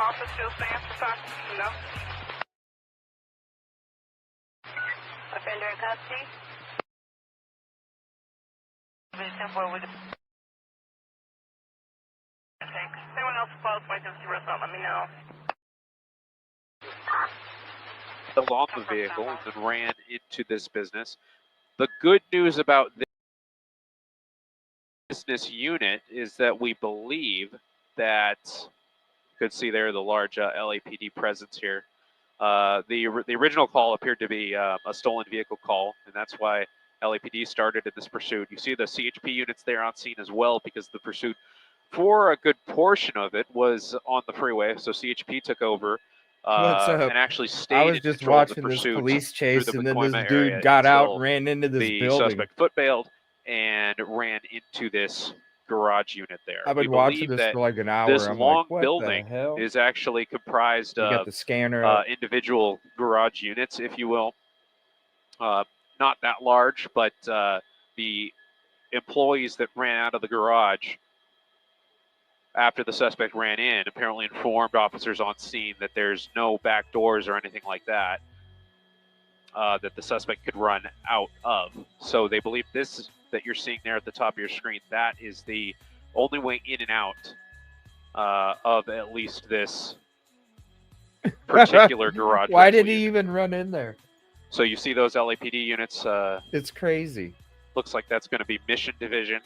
Officer still stands for time? No. Offender in custody? Okay. Anyone else follows my just arrest, let me know. On the vehicle and then ran into this business. The good news about this business unit is that we believe that you could see there the large LAPD presence here. The original call appeared to be a stolen vehicle call, and that's why LAPD started in this pursuit. You see the CHP units there on scene as well, because the pursuit for a good portion of it was on the freeway, so CHP took over. And actually stayed I was in just control watching of the this pursuit police chase, through and the then this Pacoima dude area got out until and ran into this the building. suspect foot bailed and ran into this garage unit there. I've been watching this for like an hour. This I'm long like, what building the hell? is actually comprised You of got the scanner individual garage units, if you will. Not that large, but the employees that ran out of the garage after the suspect ran in apparently informed officers on scene that there's no back doors or anything like that that the suspect could run out of. So they believe this that you're seeing there at the top of your screen, that is the only way in and out of at least this particular garage. Why did he even run in there? So you see those LAPD units. It's crazy. Looks like that's going to be Mission Division.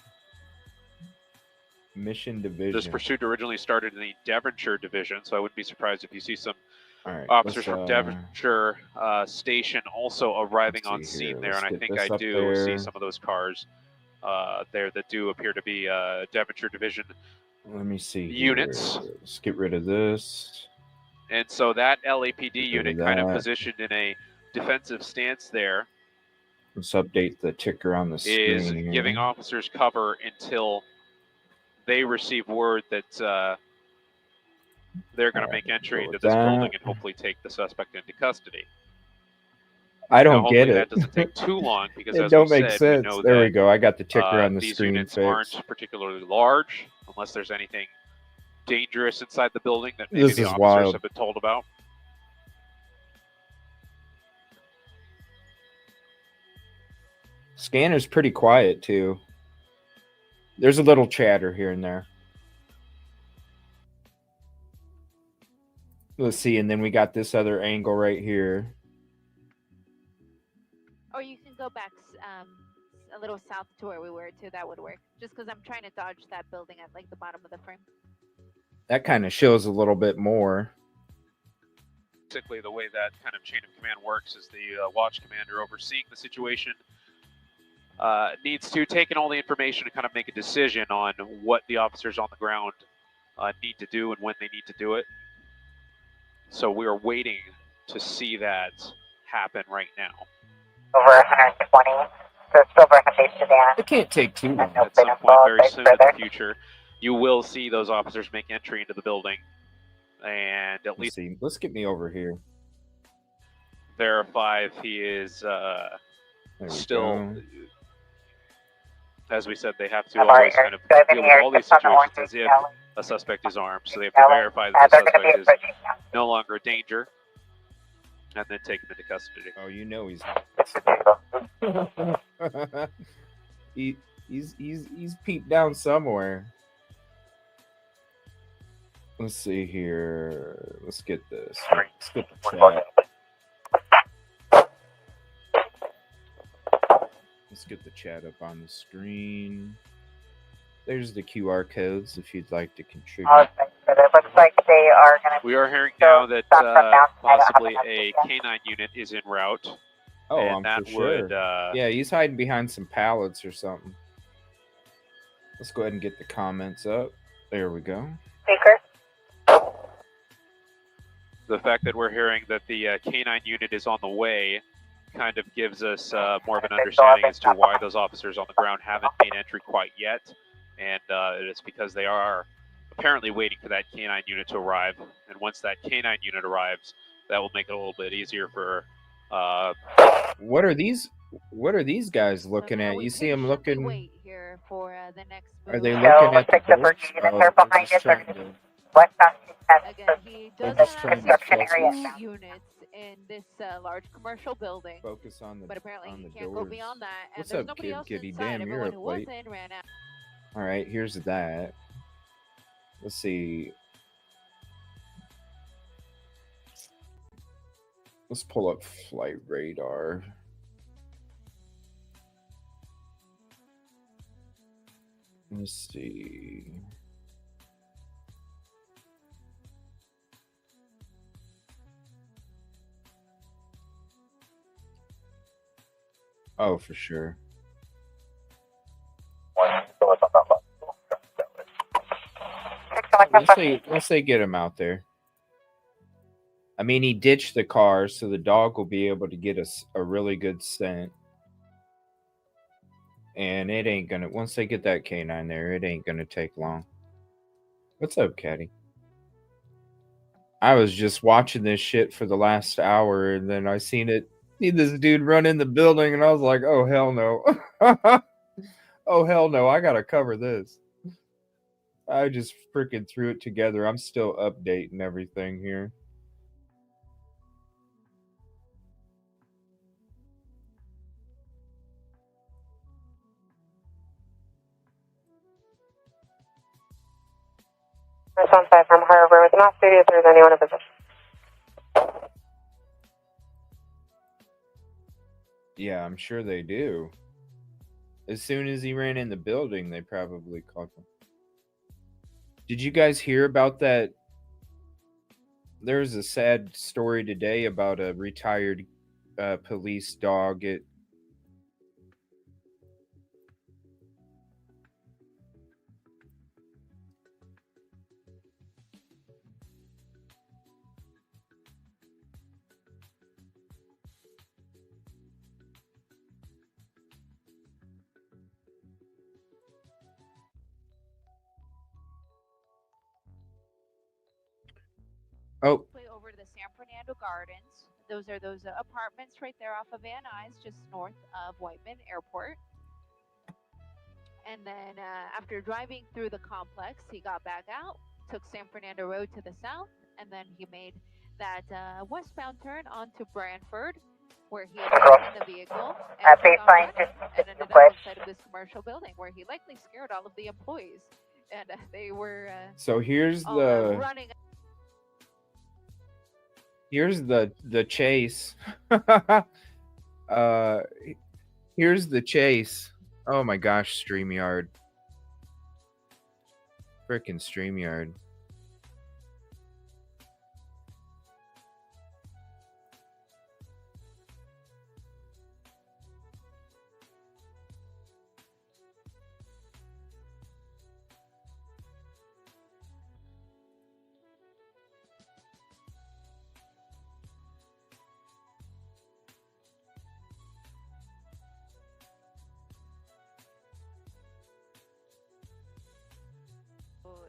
Mission Division. This pursuit originally started in the Devonshire Division, so I wouldn't be surprised if you see some right, officers from Devonshire Station also arriving on scene there, and I think I do see some of those cars there that do appear to be Devonshire Division. Let me see units. Here. Let's get rid of this. And so that LAPD unit kind of positioned in a defensive stance there. Let's update the ticker on the screen. Is giving officers cover until they receive word that they're going to make entry into this building and hopefully take the suspect into custody. I don't get it. That doesn't take too long because it as don't we make said, sense. We know there that, we go. I got the ticker on the these screen. Units fixed. aren't particularly large unless there's anything dangerous inside the building that maybe the officers wild. have been told about. Scanner's pretty quiet too. There's a little chatter here and there. Let's see, and then we got this other angle right here. Or you can go back a little south to where we were too. That would work. Just because I'm trying to dodge that building at like the bottom of the frame. That kind of shows a little bit more. Basically, the way that kind of chain of command works is the watch commander overseeing the situation needs to take in all the information and kind of make a decision on what the officers on the ground need to do and when they need to do it. So we are waiting to see that happen right now. Over 120, so it's over Savannah. It can't take too long. At some point very soon in the future, you will see those officers make entry into the building and at least let's get me over here. Verify if he is still, as we said, they have to always kind of deal with all these situations as if a suspect is armed. So they have to verify that the suspect is no longer a danger and then take him into custody. Oh, you know he's he's peeped down somewhere. Let's see here. Let's get this. Let's get the chat. Let's get the chat up on the screen. There's the QR codes if you'd like to contribute. It looks like they are going to. We are hearing now that possibly a K9 unit is en route. Oh, I'm for sure. Yeah, he's hiding behind some pallets or something. Let's go ahead and get the comments up. There we go. Speaker. The fact that we're hearing that the K9 unit is on the way kind of gives us more of an understanding as to why those officers on the ground haven't made entry quite yet. And it's because they are apparently waiting for that K9 unit to arrive. And once that K9 unit arrives, that will make it a little bit easier for... What are these guys looking at? You see them looking... Wait here for the next are they looking at the Westbound 210. Again, he does just have trying to construction focus. area. 2 units in this large commercial building, Focus on the but apparently on he the can't doors. go beyond that. And What's there's up, nobody Kid else Kitty? inside. Damn, you're Everyone up who was late. in ran out. All right, here's that. Let's see. Let's pull up flight radar. Let's see. Oh, for sure. Let's say get him out there. I mean, he ditched the car, so the dog will be able to get us a really good scent. And it ain't gonna, once they get that canine there, it ain't gonna take long. What's up, Caddy? I was just watching this shit for the last hour, and then I see this dude run in the building, and I was like, oh, hell no. Oh, hell no, I gotta cover this. I just freaking threw it together. I'm still updating everything here. There's on 5 from Harbor with not studio if there's anyone in position. Yeah, I'm sure they do. As soon as he ran in the building, they probably caught him. Did you guys hear about that? There's a sad story today about a retired police dog. Oh. Over to the San Fernando Gardens. Those are those apartments right there off of Van Nuys, just north of Whiteman Airport. And then after driving through the complex, he got back out, took San Fernando Road to the south, and then he made that westbound turn onto Brantford, where he abandoned the vehicle and took off running, and ended up inside of this commercial building, where he likely scared all of the employees, and they were so here's the running. Here's the chase. Here's the chase. Oh my gosh, StreamYard. Frickin' StreamYard.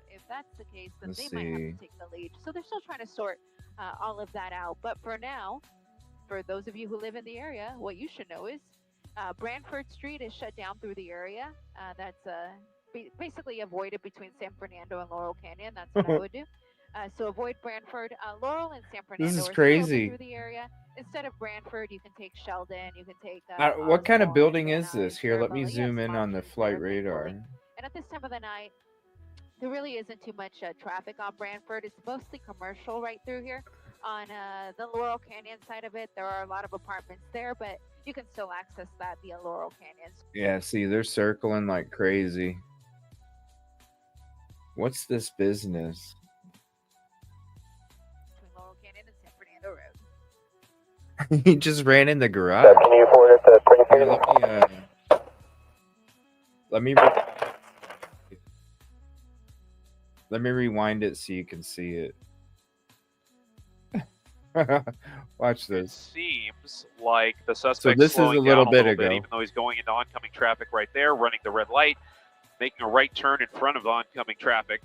If that's the case, then they might have to take the lead. So they're still trying to sort all of that out. But for now, for those of you who live in the area, what you should know is Brantford Street is shut down through the area. That's basically avoided between San Fernando and Laurel Canyon. That's what I would do. So avoid Brantford. Laurel and San Fernando this is crazy. Through the area. Instead of Brantford, you can take Sheldon. You can take what kind of building is this? Here, let me zoom in on the flight radar. And at this time of the night, there really isn't too much traffic on Brantford. It's mostly commercial right through here. On the Laurel Canyon side of it, there are a lot of apartments there, but you can still access that via Laurel Canyon. Yeah, see, they're circling like crazy. What's this business? Between Laurel Canyon and San Fernando Road. He just ran in the garage. Can you forward it to let me rewind it so you can see it. Watch this. It seems like the suspect So this is a little bit ago. even though he's going into oncoming traffic right there, running the red light, making a right turn in front of oncoming traffic.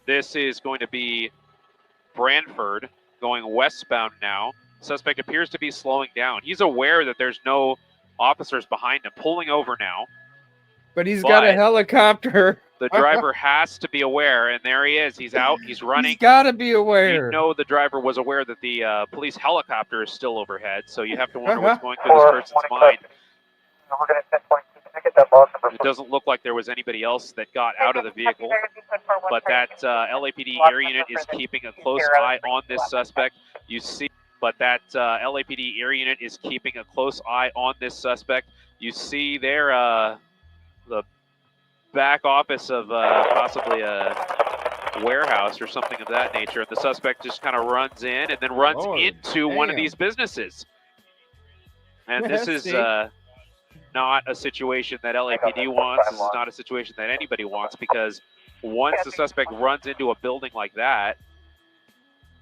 This is going to be Brantford going westbound now. Suspect appears to be slowing down. He's aware that there's no officers behind him, pulling over now. But he's got a helicopter. The driver has to be aware, and there he is. He's out. He's running. He's got to be You aware. know the driver was aware that the police helicopter is still overhead, so you have to wonder what's going through this person's mind. We're going to send point to get that ball number. It doesn't look like there was anybody else that got out of the vehicle, but that LAPD air unit is keeping a close eye on this suspect. You see, but that LAPD air unit is keeping a close eye on this suspect. You see there the back office of possibly a warehouse or something of that nature, and the suspect just kind of runs in and then runs into one of these businesses. And this is not a situation that LAPD wants. This is not a situation that anybody wants, because once the suspect runs into a building like that,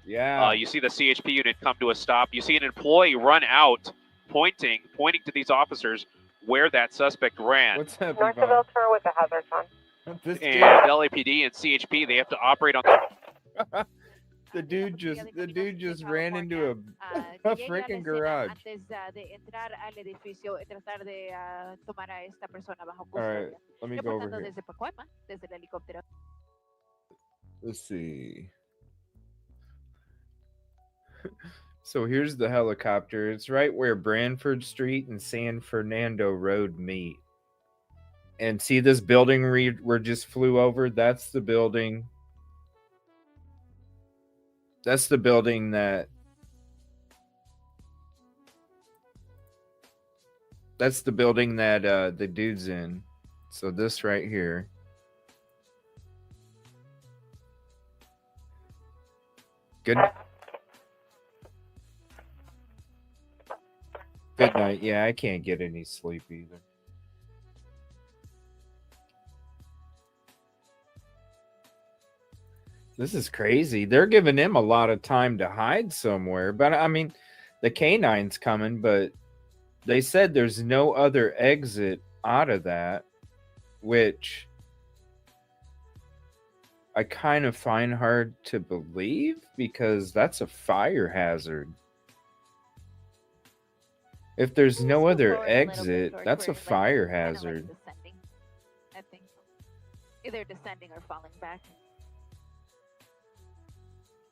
you see the CHP unit come to a stop. You see an employee run out, pointing to these officers where that suspect ran. What's up, North of Yvonne? El Toro with the hazards on. And LAPD and CHP, they have to operate on the... The dude just ran into a freaking garage. All right, let me go over here. Let's see. So here's the helicopter. It's right where Branford Street and San Fernando Road meet. And see this building we just flew over? That's the building. That's the building that... That's the building that the dude's in. So this right here. Good. Good night. Yeah, I can't get any sleep either. This is crazy. They're giving him a lot of time to hide somewhere. But, I mean, the canine's coming, but they said there's no other exit out of that, which I kind of find hard to believe, because that's a fire hazard. If there's no other exit, that's a fire hazard. I think either descending or falling back.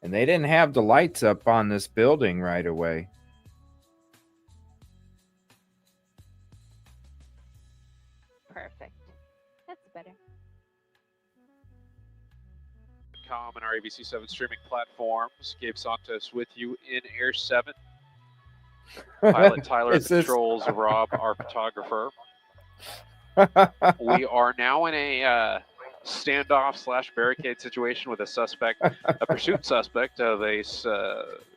And they didn't have the lights up on this building right away. Perfect. That's better. Com and our ABC7 streaming platforms. Gabe Santos with you in Air 7. Pilot Tyler controls Rob, our photographer. We are now in a standoff / barricade situation with a suspect, a pursuit suspect of a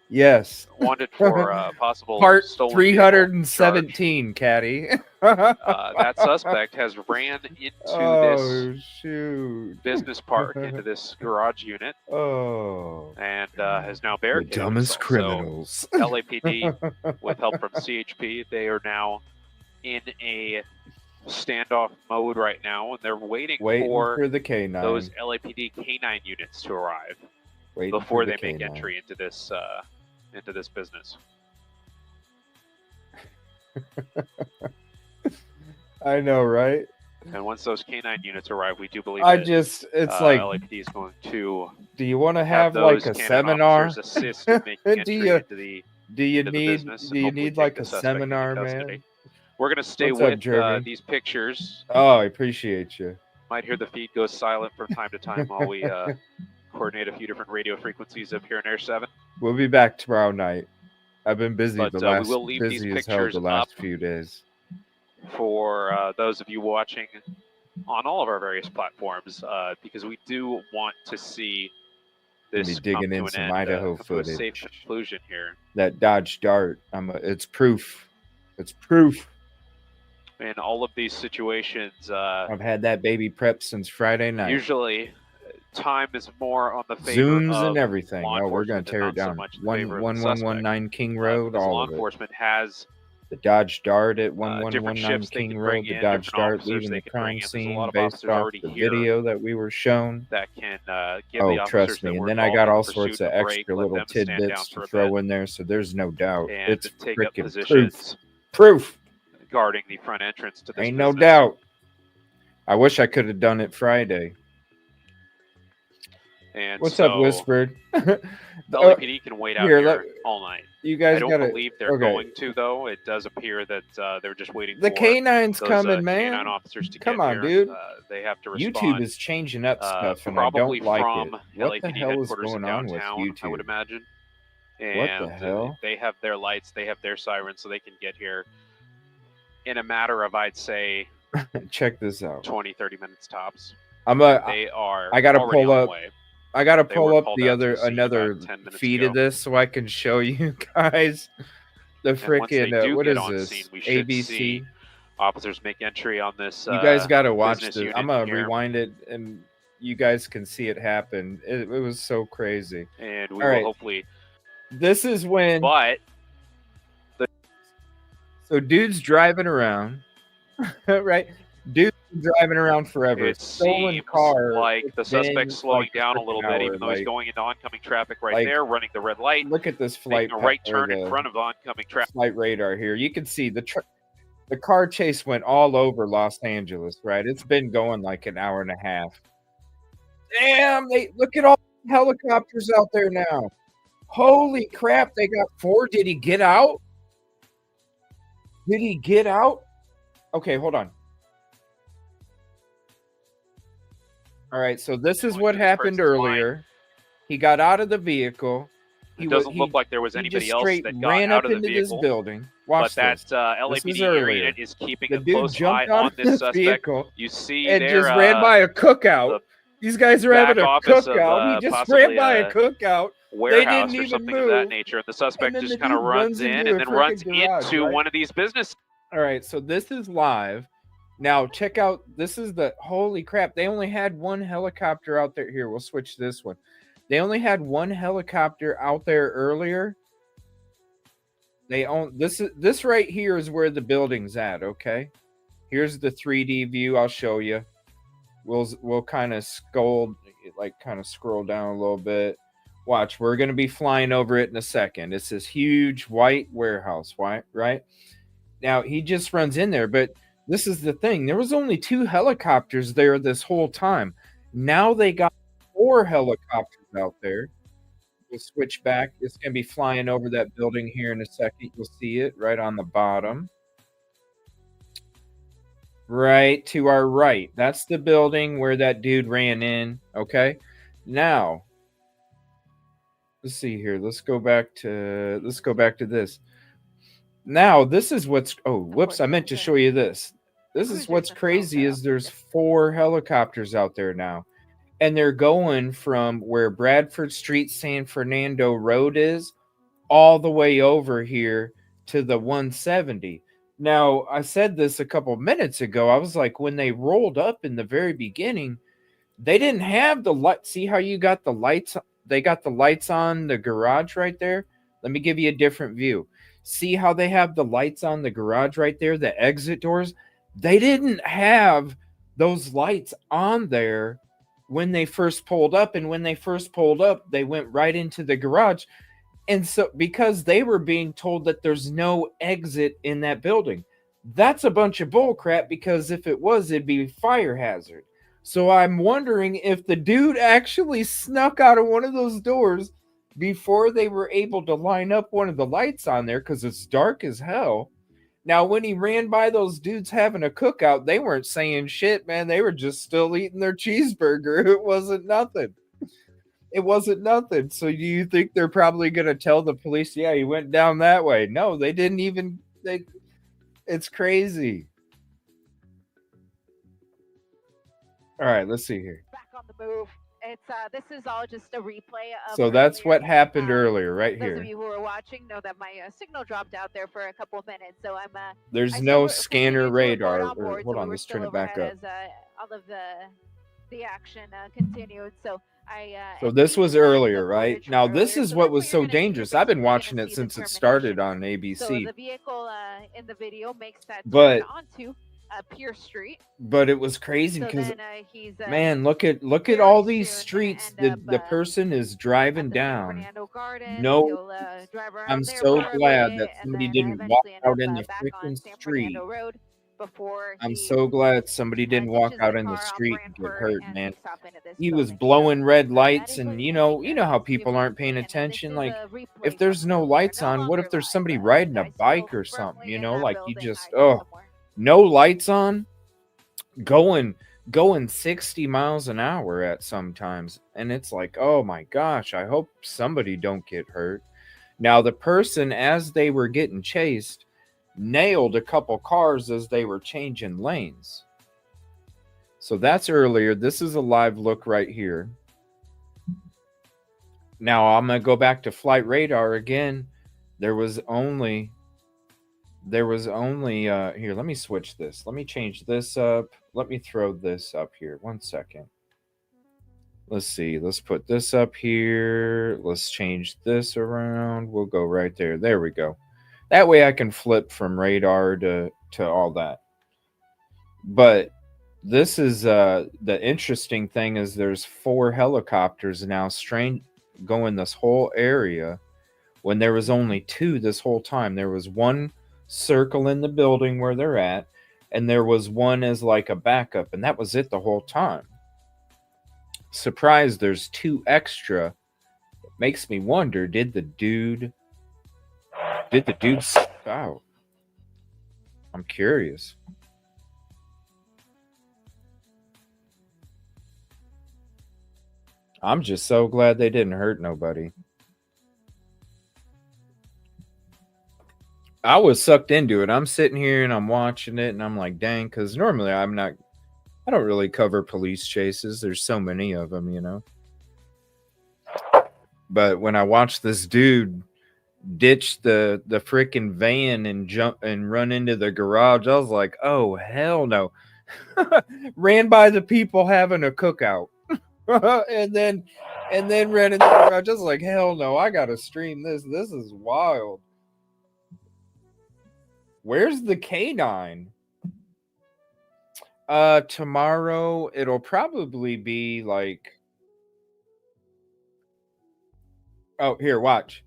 yes, wanted for possible part stolen 317, Caddy. That suspect has ran into this shoot business park, into this garage unit, and has now barricaded. The dumbest himself. criminals. So LAPD, with help from CHP, they are now in a standoff mode right now, and they're waiting for the K9. Those LAPD K9 units to arrive before they make entry into this business. I know, right? And once those K9 units arrive, we do believe it's like LAPD is going to. Do you want to have like a seminar? Assist in making entry into the business. Do you need like a seminar, man? We're going to stay with these pictures. Oh, I appreciate you. Might hear the feed go silent from time to time while we coordinate a few different radio frequencies up here in Air 7. We'll be back tomorrow night. I've been busy we will leave busy these as hell pictures the last up few days. For those of you watching on all of our various platforms, because we do want to see this be digging in some Idaho footage. A safe conclusion here. That Dodge Dart, it's proof. It's proof. In all of these situations, I've had that baby prep since Friday night. Usually, time is more on the favor Zooms of and everything. Oh, we're going to tear it down. 1119 King Road, all law of it. Enforcement has the Dodge Dart at 1119 King Road, the Dodge Dart leaving the crime scene based off the video that we were shown. That can give the trust me. And then I got all sorts of extra little tidbits to throw in there, so there's no doubt. It's freaking proof. Guarding the front entrance to this Ain't business. no doubt. I wish I could have done it Friday. And What's so up, Whispered? the LAPD can wait out here all night. You guys I don't gotta. believe they're going to, though. It does appear that they're just waiting The for K9's those coming, canine man. officers to Come get on, here. dude. They have to respond. YouTube is changing up stuff, and I probably don't like from it. What the LAPD hell is headquarters in going on with downtown, I would YouTube? imagine. What And the hell? they have their lights, they have their sirens, so they can get here in a matter of, I'd say, Check this out. 20, 30 minutes tops. They are. I gotta already pull on the up. way. I gotta They pull were up called the out to other a scene another about 10 minutes feed ago. of this so I can show you guys the And once they freaking do what get is on this? scene, we should ABC. see officers make entry on this. You guys gotta watch business this. unit I'm gonna here. rewind it, and you guys can see it happen. It was so crazy. And we All will right. hopefully. This is when. But So dude's driving around, right? Dude's driving around forever. it Stolen seems car. like the It's been suspect's slowing like a down a freaking little bit, hour, even though he's like- going into oncoming traffic right like, there, running the red light, Look at this flight. making a right or turn in front of oncoming traffic. Flight radar here. You can see the car chase went all over Los Angeles, right? It's been going like an hour and a half. Damn! Look at all the helicopters out there now. Holy crap! They got 4. Did he get out? Did he get out? Okay, hold on. All right, so this is what happened earlier. He got out of the vehicle. It doesn't look like there was he anybody just else straight that got ran out up of the into this vehicle. building. But Watch that this. LAPD earlier. unit is keeping The a dude close eye jumped on out of this this suspect. vehicle You see and there, just ran by a cookout. These guys are having a office of, cookout. He just possibly ran by a cookout. warehouse didn't or even something of that move. nature. The suspect then just the kind of dude runs runs in into and a then runs freaking garage, into right? one of these businesses. All right, so this is live. Now check out. This is the holy crap. They only had one helicopter out there. Here, we'll switch this one. They only had one helicopter out there earlier. They own this right here is where the building's at. Okay, here's the 3D view. I'll show you. We'll kind of scroll down a little bit. Watch, we're gonna be flying over it in a second. It's this huge white warehouse, right? Now he just runs in there, but this is the thing. There was only 2 helicopters there this whole time. Now they got 4 helicopters out there. We'll switch back. It's going to be flying over that building here in a second. You'll see it right on the bottom. Right to our right. That's the building where that dude ran in. Okay. Now, let's see here. Let's go back to this. Now, this is what's whoops, I meant to show you this. This is what's crazy is there's 4 helicopters out there now. And they're going from where Bradford Street, San Fernando Road is all the way over here to the 170. Now, I said this a couple minutes ago. I was like, when they rolled up in the very beginning, they didn't have the light. See how you got the lights? They got the lights on the garage right there. Let me give you a different view. See how they have the lights on the garage right there, the exit doors? They didn't have those lights on there when they first pulled up. And when they first pulled up, they went right into the garage. And so because they were being told that there's no exit in that building, that's a bunch of bull crap, because if it was, it'd be a fire hazard. So I'm wondering if the dude actually snuck out of one of those doors before they were able to line up one of the lights on there, because it's dark as hell. Now, when he ran by those dudes having a cookout, they weren't saying shit, man. They were just still eating their cheeseburger. It wasn't nothing. It wasn't nothing. So do you think they're probably going to tell the police, yeah, he went down that way? No, they didn't even. It's crazy. All right, let's see here. Back on the move. It's this is all just a replay of. So that's earlier. what happened earlier, right Those here. of you who are watching know that my signal dropped out there for a couple of minutes, so I'm. There's no scanner radar. Hold on, let's turn it back up. As, all of the action continued, so So this was earlier, right? Now this is what was so dangerous. I've been watching it since it started on ABC. So the vehicle in the video makes that But- turn onto Pierce Street. But it was crazy So because then, he's, man, look at very all these soon streets end the up, person is at driving the San down. Fernando Gardens. No, He'll, drive around I'm there so for a glad bit, that and somebody then didn't eventually walk end out up, in the back on freaking San street Fernando Road. before I'm he so glad somebody didn't walk ditches out the in the car on street and get Brantford hurt, and man. takes off into this He was building. blowing red That lights, is and what you you think know of. how You've people aren't paying seen, and this attention. is Like, a if replay there's from no when they're lights no on, what longer if there's live. somebody The riding a guy's bike still or something? firmly You in know, that like you building, just hiding somewhere. no lights on, going 60 miles an hour at sometimes, and it's like, oh my gosh, I hope somebody don't get hurt. Now the person, as they were getting chased, nailed a couple cars as they were changing lanes. So that's earlier. This is a live look right here. Now I'm gonna go back to flight radar again. There was only here, let me switch this. Let me change this up. Let me throw this up here. 1 second. Let's see. Let's put this up here. Let's change this around. We'll go right there. There we go. That way I can flip from radar to all that. But this is the interesting thing is there's 4 helicopters now going this whole area when there was only 2 this whole time. There was one circle in the building where they're at, and there was one as like a backup, and that was it the whole time. Surprised there's 2 extra. It makes me wonder, did the dude step out? I'm curious. I'm just so glad they didn't hurt nobody. I was sucked into it. I'm sitting here and I'm watching it and I'm like, dang, because normally I don't really cover police chases. There's so many of them, you know. But when I watched this dude ditch the freaking van and jump and run into the garage, I was like, oh hell no. Ran by the people having a cookout. and then ran into the garage. I was like, hell no, I gotta stream this. This is wild. Where's the K9? Tomorrow it'll probably be like, oh, here, watch.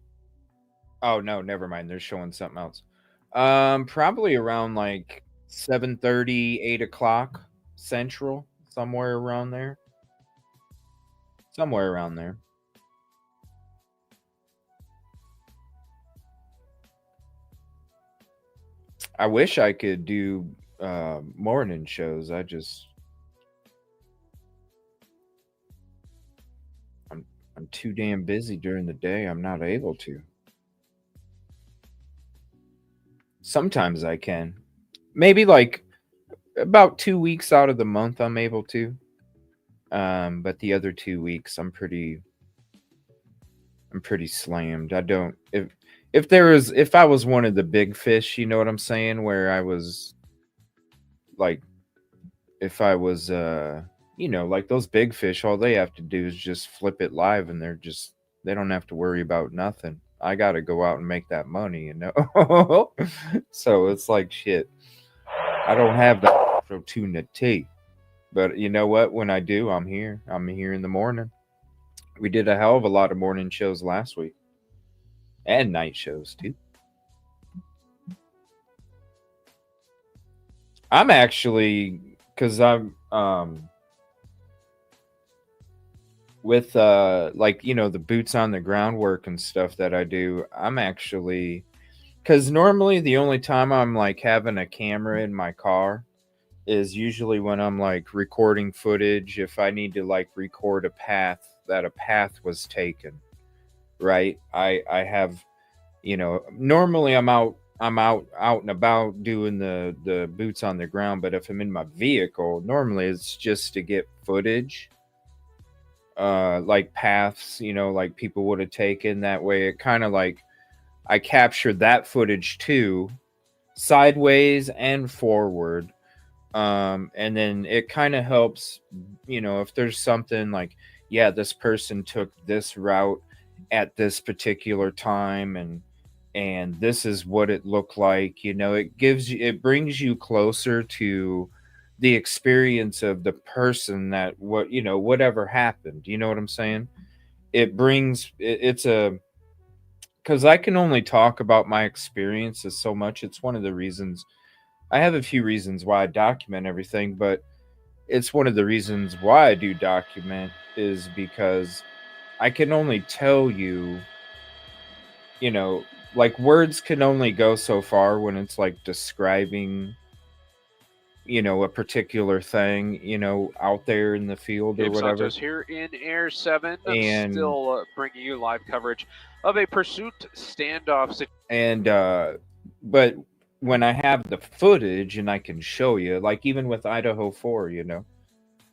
Oh no, never mind. They're showing something else. Probably around like 7:30, 8 o'clock Central, somewhere around there. Somewhere around there. I wish I could do morning shows. I'm too damn busy during the day. I'm not able to. Sometimes I can. Maybe like about 2 weeks out of the month I'm able to. But the other 2 weeks I'm pretty slammed. I don't if I was one of the big fish, you know what I'm saying, where I was like, if I was like those big fish, all they have to do is just flip it live and they don't have to worry about nothing. I got to go out and make that money, you know. So it's like, shit, I don't have that opportunity. But you know what? When I do, I'm here in the morning. We did a hell of a lot of morning shows last week and night shows too. I'm actually, because I'm with like, you know, the boots on the ground work and stuff that I do, I'm actually, because normally the only time I'm like having a camera in my car is usually when I'm like recording footage, if I need to like record a path was taken, right? I have, you know, normally I'm out and about doing the boots on the ground, but if I'm in my vehicle, normally it's just to get footage, like paths, you know, like people would have taken. That way it kind of like I captured that footage too, sideways and forward. And then it kind of helps, you know, if there's something like, yeah, this person took this route at this particular time, and this is what it looked like, you know, it brings you closer to the experience of the person, that what, you know, whatever happened, you know what I'm saying? It's a, because I can only talk about my experiences so much. It's one of the reasons I have a few reasons why I document everything, but it's one of the reasons why I do document is because I can only tell you, like words can only go so far when it's like describing, a particular thing, out there in the field or Dave whatever. Santos here in Air 7, And still bringing you live coverage of a pursuit standoff situation. and but when I have the footage and I can show you, like even with Idaho 4,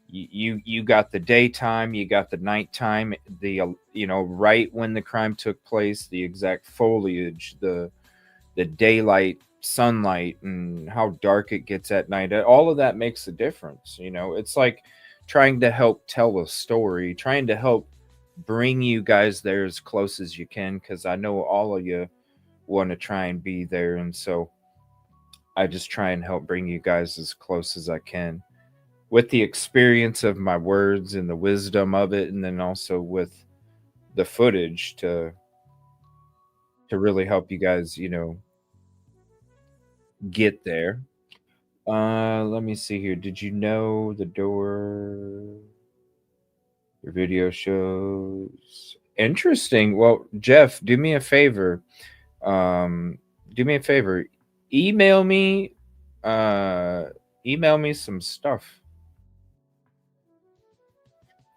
you got the daytime, you got the nighttime, the right when the crime took place, the exact foliage, the daylight, sunlight, and how dark it gets at night. All of that makes a difference. It's like trying to help tell a story, trying to help bring you guys there as close as you can, because I know all of you want to try and be there, and so I just try and help bring you guys as close as I can with the experience of my words and the wisdom of it, and then also with the footage to really help you guys, get there. Let me see here. Did you know the door your video shows? Interesting. Well, Jeff, do me a favor. Do me a favor. Email me some stuff.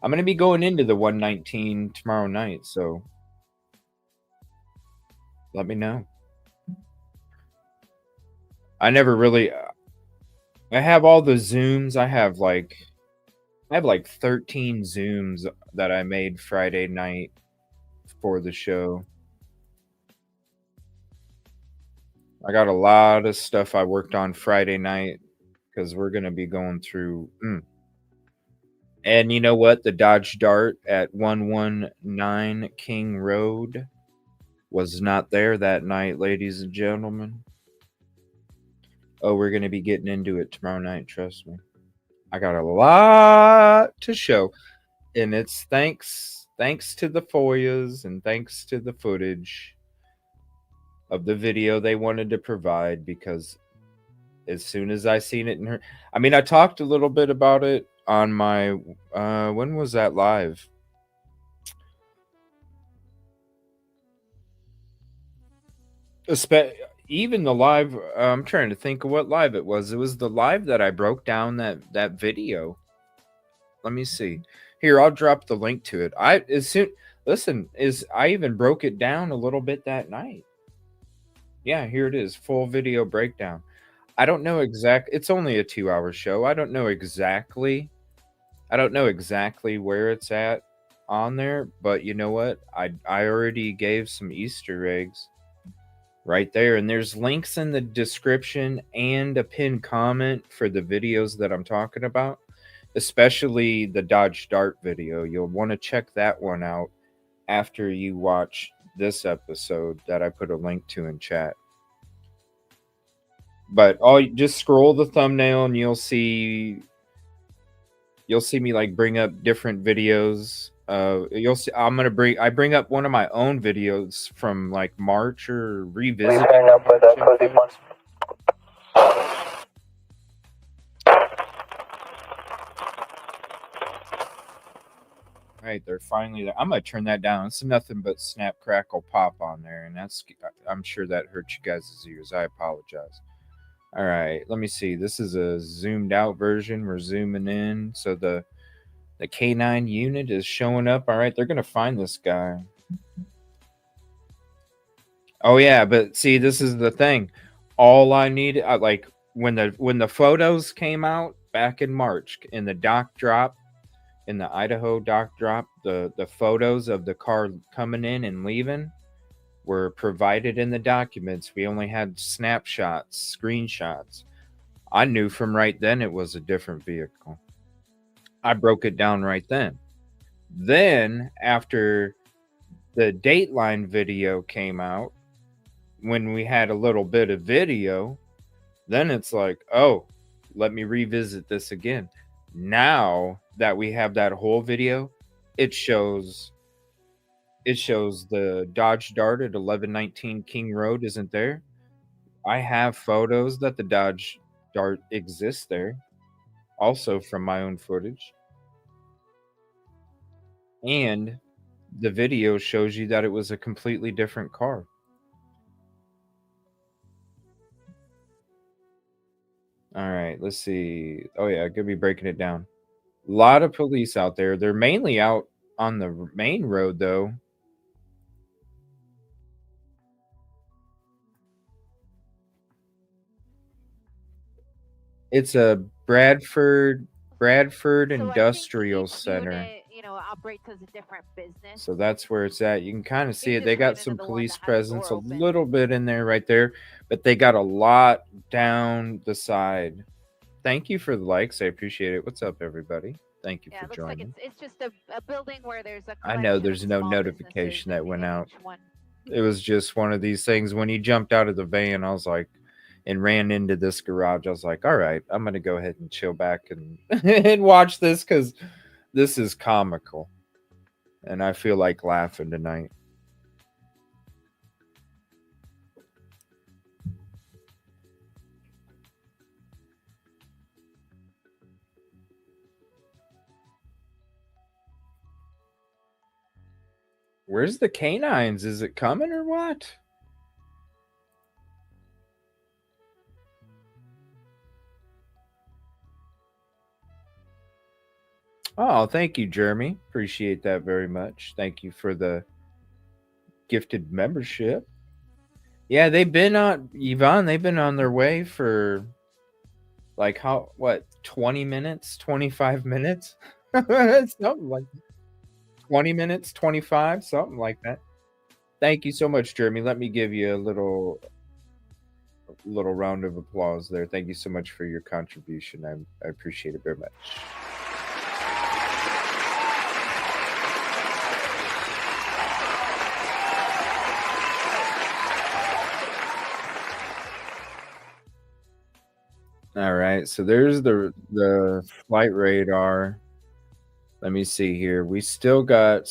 I'm gonna be going into the 119 tomorrow night, so let me know. I never really. I have all the Zooms. I have like 13 Zooms that I made Friday night for the show. I got a lot of stuff I worked on Friday night because we're gonna be going through. And you know what? The Dodge Dart at 119 King Road was not there that night, ladies and gentlemen. Oh, we're going to be getting into it tomorrow night, trust me. I got a lot to show, and it's thanks to the FOIAs and thanks to the footage of the video they wanted to provide, because as soon as I seen it and heard, I mean, I talked a little bit about it on my when was that live? Even the live, I'm trying to think of what live it was. It was the live that I broke down that video. Let me see. Here, I'll drop the link to it. I even broke it down a little bit that night. Yeah, here it is, full video breakdown. I don't know it's only a 2-hour show. I don't know exactly where it's at on there, but you know what? I already gave some Easter eggs right there, and there's links in the description and a pinned comment for the videos that I'm talking about, especially the Dodge Dart video. You'll want to check that one out after you watch this episode that I put a link to in chat. But just scroll the thumbnail and you'll see me like bring up different videos. You'll see I bring up one of my own videos from like March or revisit. Right, they're finally there. I'm gonna turn that down. It's nothing but snap, crackle, pop on there, and I'm sure that hurts you guys' ears. I apologize. All right, let me see. This is a zoomed out version. We're zooming in, so the K9 unit is showing up. All right, they're gonna find this guy. Oh yeah, but see, this is the thing. All I need, like when the photos came out back in March in the dock drop, in the Idaho dock drop, the photos of the car coming in and leaving were provided in the documents. We only had snapshots, screenshots. I knew from right then it was a different vehicle. I broke it down right then. Then, after the Dateline video came out, when we had a little bit of video, then it's like, oh, let me revisit this again. Now that we have that whole video, it shows the Dodge Dart at 1119 King Road isn't there. I have photos that the Dodge exists there, also from my own footage. And the video shows you that it was a completely different car. All right, let's see. Oh yeah, I could be breaking it down. A lot of police out there. They're mainly out on the main road though. It's a Bradford So I think Industrial each Center. unit, operates as a different business. So that's where it's at. You can kind of see it. just They got ran into some the one police that had the presence, a door open. little bit in there right there, but they got a lot down the side. Thank you for the likes. I appreciate it. What's up, everybody? Thank you Yeah, for it looks like joining. it's just a building where there's a I know collection there's of no small notification businesses that went in out. each one. It was just one of these things. When he jumped out of the van, I was like, and ran into this garage. I was like, all right, I'm going to go ahead and chill back and, and watch this because this is comical. And I feel like laughing tonight. Where's the canines? Is it coming or what? Oh, thank you, Jeremy. Appreciate that very much. Thank you for the gifted membership. Yeah, they've been on Yvonne. They've been on their way for like 20 minutes, 25 minutes, something like 20 minutes, 25, something like that. Thank you so much, Jeremy. Let me give you a little round of applause there. Thank you so much for your contribution. I appreciate it very much. All right, so there's the flight radar. Let me see here. We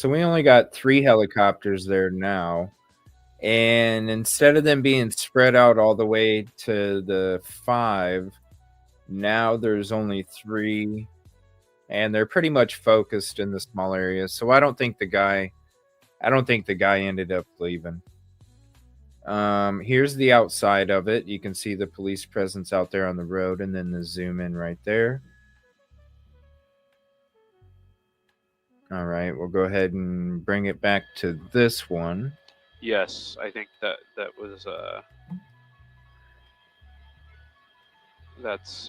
only got 3 helicopters there now. And instead of them being spread out all the way to the 5, now there's only 3, and they're pretty much focused in the small areas. So I don't think the guy ended up leaving. Here's the outside of it. You can see the police presence out there on the road, and then the zoom in right there. All right, we'll go ahead and bring it back to this one. Yes, I think that was that's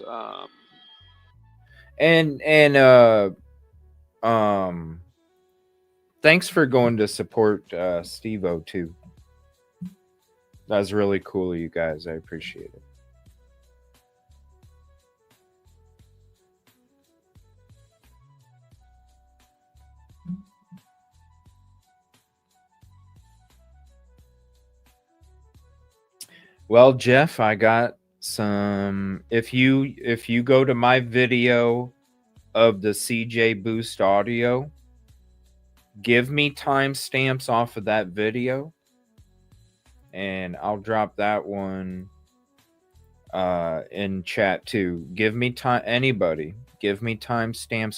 thanks for going to support Steve-O too. That's really cool of you guys. I appreciate it. Well, Jeff, I got some. If you go to my video of the CJ Boost audio, give me timestamps off of that video, and I'll drop that one in chat too. Give me timestamps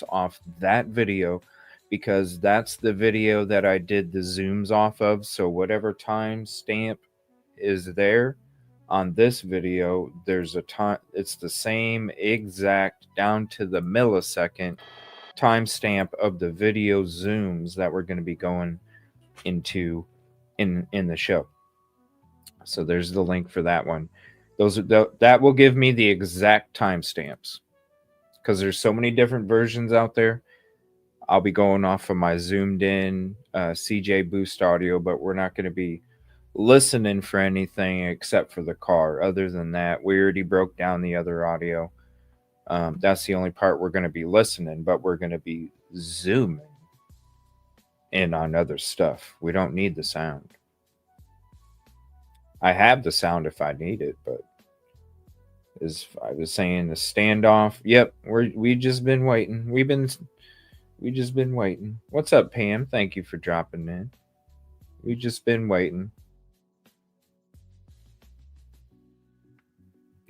off that video, because that's the video that I did the zooms off of. So whatever timestamp is there on this video, there's a time, it's the same exact down to the millisecond timestamp of the video zooms that we're going to be going into in the show. So there's the link for that one. That will give me the exact timestamps, because there's so many different versions out there. I'll be going off of my zoomed in CJ Boost audio, but we're not going to be listening for anything except for the car. Other than that, we already broke down the other audio. That's the only part we're going to be listening, but we're going to be zooming in on other stuff. We don't need the sound. I have the sound if I need it, but as I was saying, the standoff. Yep, we just been waiting. We just been waiting. What's up, Pam? Thank you for dropping in. We just been waiting.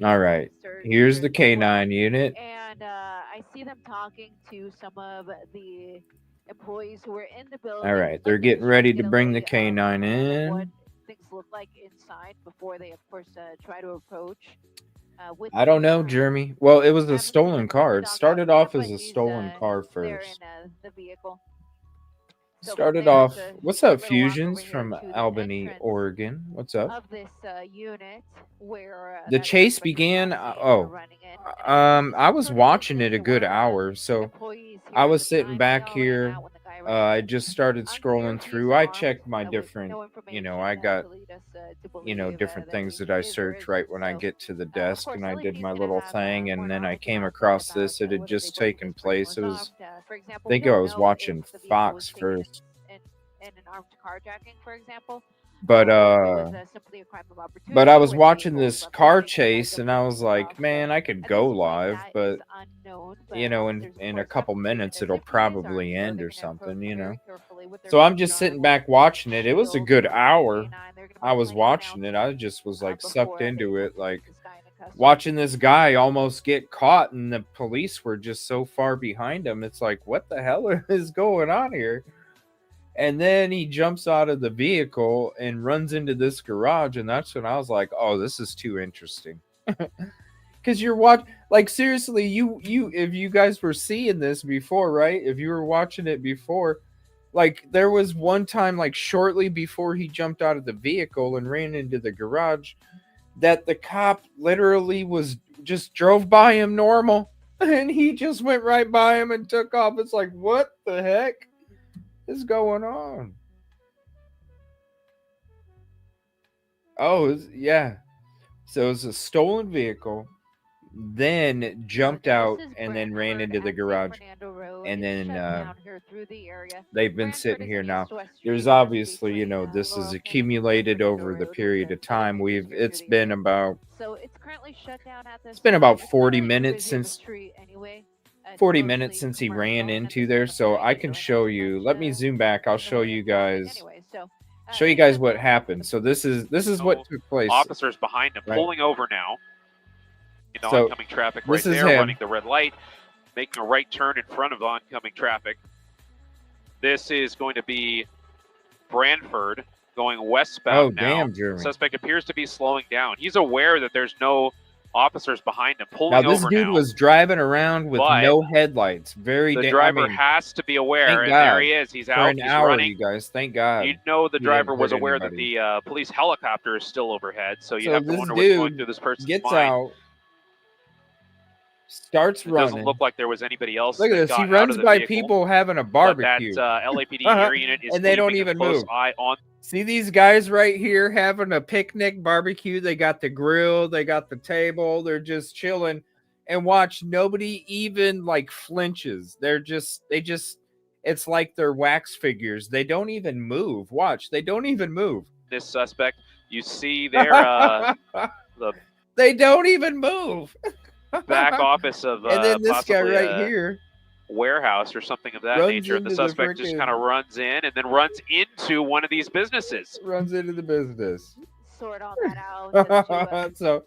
All right. search Here's here the as well. K9 unit. And I see them talking to some of the employees who were in the building. All right. Like They're I getting said, ready trying to get a bring the lay of K9 the land of what in. things look like inside before they, of course, try to approach. With I don't know, Jeremy. Well, it was a haven't seen stolen him car. pull the It dog out started yet, off but as a he's stolen car there in first. the vehicle. So from Started there, off. it's a What's short up, little walk over Fusions here from to the Albany, entrance Oregon? What's up? of this unit where The that chase suspect was began. last seen running in. And I was sort of watching it a instance good where hour, so employees I here at was the sitting time, back they all ran here. out when the guy I ran in. just started Unclear scrolling if he's through. I armed, checked my with different, no I information got, to lead us to believe different that things he that I is or search isn't. right when I So, get to the of desk, course, and I did LAPD is my going to little have thing, more and then I knowledge came about across about this. It had what it is they just believe taken this person place. It was was, armed. For example, I we think I don't was know watching if the vehicle Fox was taken first, in an armed carjacking, for example, but or if it was simply a crime of opportunity I was where the watching vehicle was this left car missing and the guy chase, jumped and in I and was took off. like, So man, I could at go this point, live, that but is unknown. But in officers, of a course, couple have to treat it minutes as it'll if he is armed, probably so end they're or going to approach something, very carefully with their So I'm weapons just drawn sitting and back watching it. It was a shield good and hour. K9. They're going to I make was plenty of watching it. I announcements just was like before sucked they into able it, to like take this guy into custody. watching this guy almost get caught, and the police were just so far behind him. It's like, what the hell is going on here? And then he jumps out of the vehicle and runs into this garage, and that's when I was like, oh, this is too interesting. Because you're like, seriously, you if you guys were seeing this before, right? If you were watching it before, like there was one time, like shortly before he jumped out of the vehicle and ran into the garage, that the cop literally was just drove by him normal, and he just went right by him and took off. It's like, what the heck is going on? Oh, yeah. So it's a stolen vehicle, then jumped out, and then ran into the garage. And then they've been sitting here now. There's obviously, this is accumulated over the period of time. It's been about So it's currently shut down at this It's been time. about It's 40 not like the minutes busy of a since street anyway. It's 40 minutes mostly since he ran commercial, and into this there, is the so point I to can do show you. announcements, Let me zoom back. I'll in the show way you of traffic guys. anyway. So Show you in guys the what moment, happened. So this is what took place. Officers behind him Right. pulling over now in So, oncoming traffic this right is there, him. running the red light, making a right turn in front of oncoming traffic. This is going to be Brantford going westbound now. Damn, Jeremy. Suspect appears to be slowing down. He's aware that there's no officers behind him. Pulling Now this over dude now. was driving around with But no headlights. the driver has to be aware, thank and God. there he is. He's for out. an He's hour, running. you guys. Thank God. You know the he driver didn't was hurt aware anybody. that the police helicopter is still overhead, so you So have to this wonder what's going dude through this person's gets mind. out, starts It running. doesn't look like there was anybody else Look at that this. got He out runs of the by vehicle, people having a barbecue. But that LAPD air unit is and they don't keeping even a close move. eye on. See these guys right here having a picnic barbecue. They got the grill, they got the table, they're just chilling. And watch, nobody even like flinches. It's like they're wax figures. They don't even move. Watch, they don't even move. This suspect, you see there, they don't even move. Back office of and then this guy possibly right here warehouse or something of that nature. The suspect just kind of runs in and then runs into one of these businesses. Runs into the business. Sort all that out. So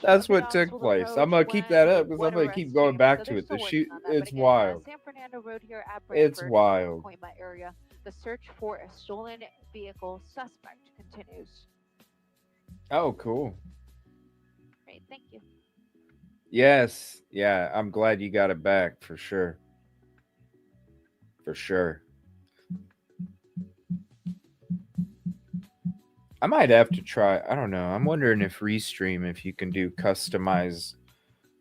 that's what took place. I'm gonna keep that up because I'm gonna keep going back to it. The shoot, it's wild. San Fernando Road here at It's wild. Area. The search for a stolen vehicle suspect continues. Oh, cool. Great, thank you. Yes, yeah, I'm glad you got it back for sure. For sure. I might have to try. I don't know. I'm wondering if Restream, if you can do customized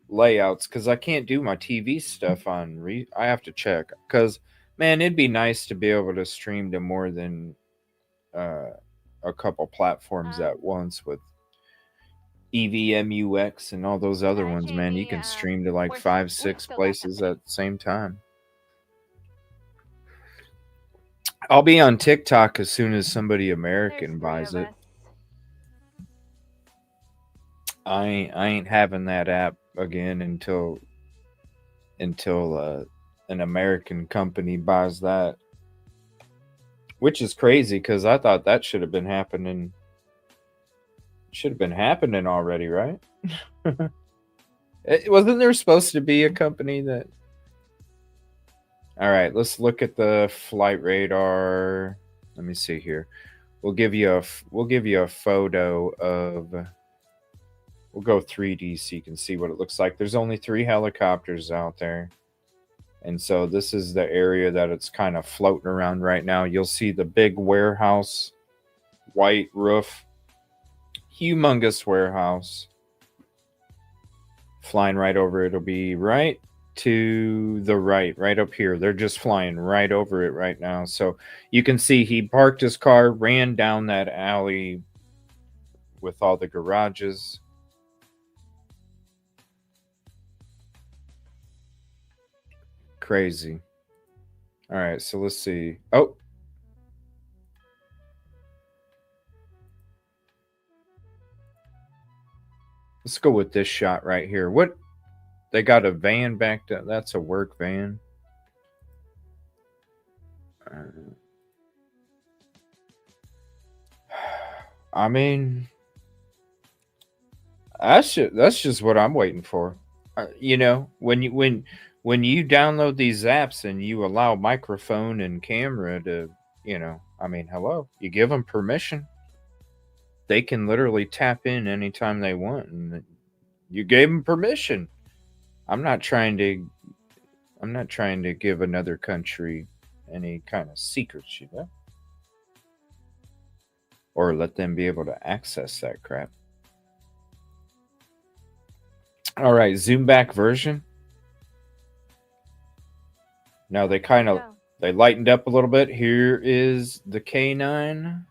layouts, because I can't do my TV stuff on I have to check. Because, man, it'd be nice to be able to stream to more than a couple platforms at once with EVMUX and all those other ones, Jamie, man. You can stream to like 5-6 places at the same time. I'll be on TikTok as soon as somebody American buys it. I ain't having that app again until an American company buys that, which is crazy because I thought that should have been happening Should have been happening already, right? Wasn't there supposed to be a company that... All right, let's look at the flight radar. Let me see here. We'll give you a photo of... We'll go 3D so you can see what it looks like. There's only 3 helicopters out there. And so this is the area that it's kind of floating around right now. You'll see the big warehouse, white roof, humongous warehouse. Flying right over it. It'll be right to the right up here. They're just flying right over it right now. So you can see he parked his car, ran down that alley with all the garages. Crazy. All right, so let's see. Oh. Let's go with this shot right here. What? They got a van back there. That's a work van. I mean, that's just what I'm waiting for. You know, when you download these apps and you allow microphone and camera to, you know, I mean, hello, you give them permission. They can literally tap in anytime they want, and you gave them permission. I'm not trying to give another country any kind of secrets, you know, or let them be able to access that crap. All right, zoom back version. Now they they lightened up a little bit. Here is the K9.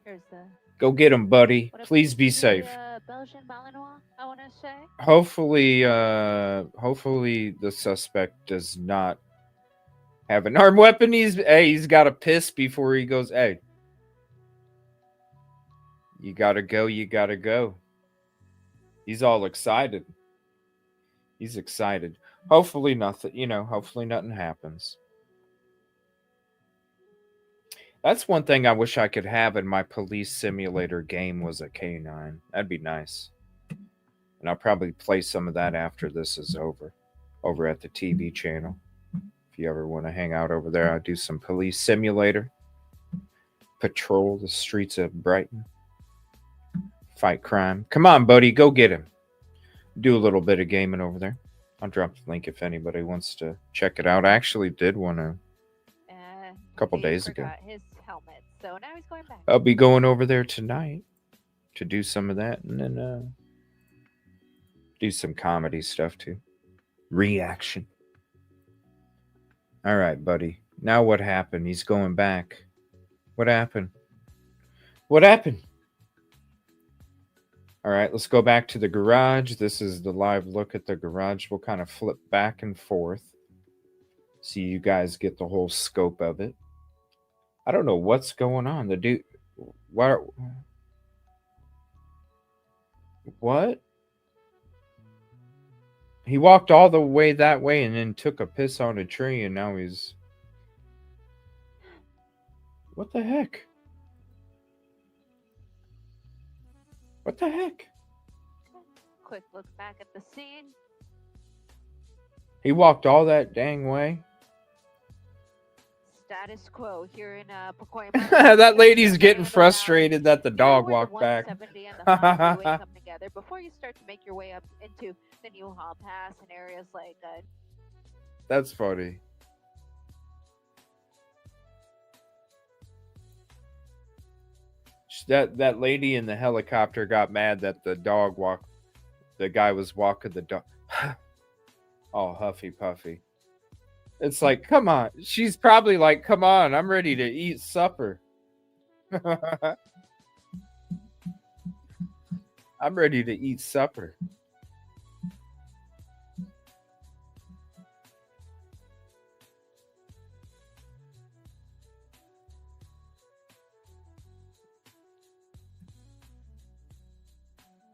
Here's the... Go get him, buddy. Please be safe. Belgian Malinois, I want to say. Hopefully the suspect does not have an armed weapon. He's got to piss before he goes. Hey, you gotta go. He's all excited. He's excited. Hopefully nothing happens. That's one thing I wish I could have in my police simulator game was a K9. That'd be nice. And I'll probably play some of that after this is over at the TV channel. If you ever want to hang out over there, I'll do some police simulator. Patrol the streets of Brighton. Fight crime. Come on, buddy, go get him. Do a little bit of gaming over there. I'll drop the link if anybody wants to check it out. I actually did want to a couple days ago. His helmet, so now he's going back. I'll be going over there tonight to do some of that, and then do some comedy stuff too. Reaction. All right, buddy. Now what happened? He's going back. What happened? What happened? All right, let's go back to the garage. This is the live look at the garage. We'll kind of flip back and forth so you guys get the whole scope of it. I don't know what's going on. The dude... What? He walked all the way that way and then took a piss on a tree, and now he's... What the heck? What the heck? Quick look back at the scene. He walked all that dang way. Status quo here in Pacoima. That lady's getting frustrated that the dog walked back. 170 and the highway come together before you start to make your way up into the New Hall Pass and areas like that. That's funny. That lady in the helicopter got mad that the guy was walking the dog. All huffy puffy. It's like, come on. She's probably like, come on, I'm ready to eat supper. I'm ready to eat supper.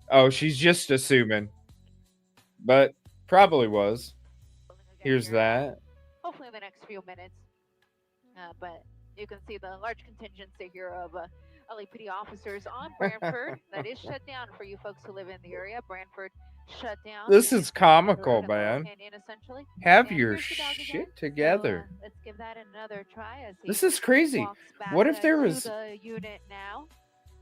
Oh, she's just assuming. But probably was. Here's that. Hopefully in the next few minutes. But you can see the large contingency here of LAPD officers on Brantford. That is shut down for you folks who live in the area. Brantford shut down. This is comical, Third and Laurel man. Canyon, essentially. Have And your here's the dog again. shit So, together. let's give that another try as he This is crazy. walks back What if there to was the unit now.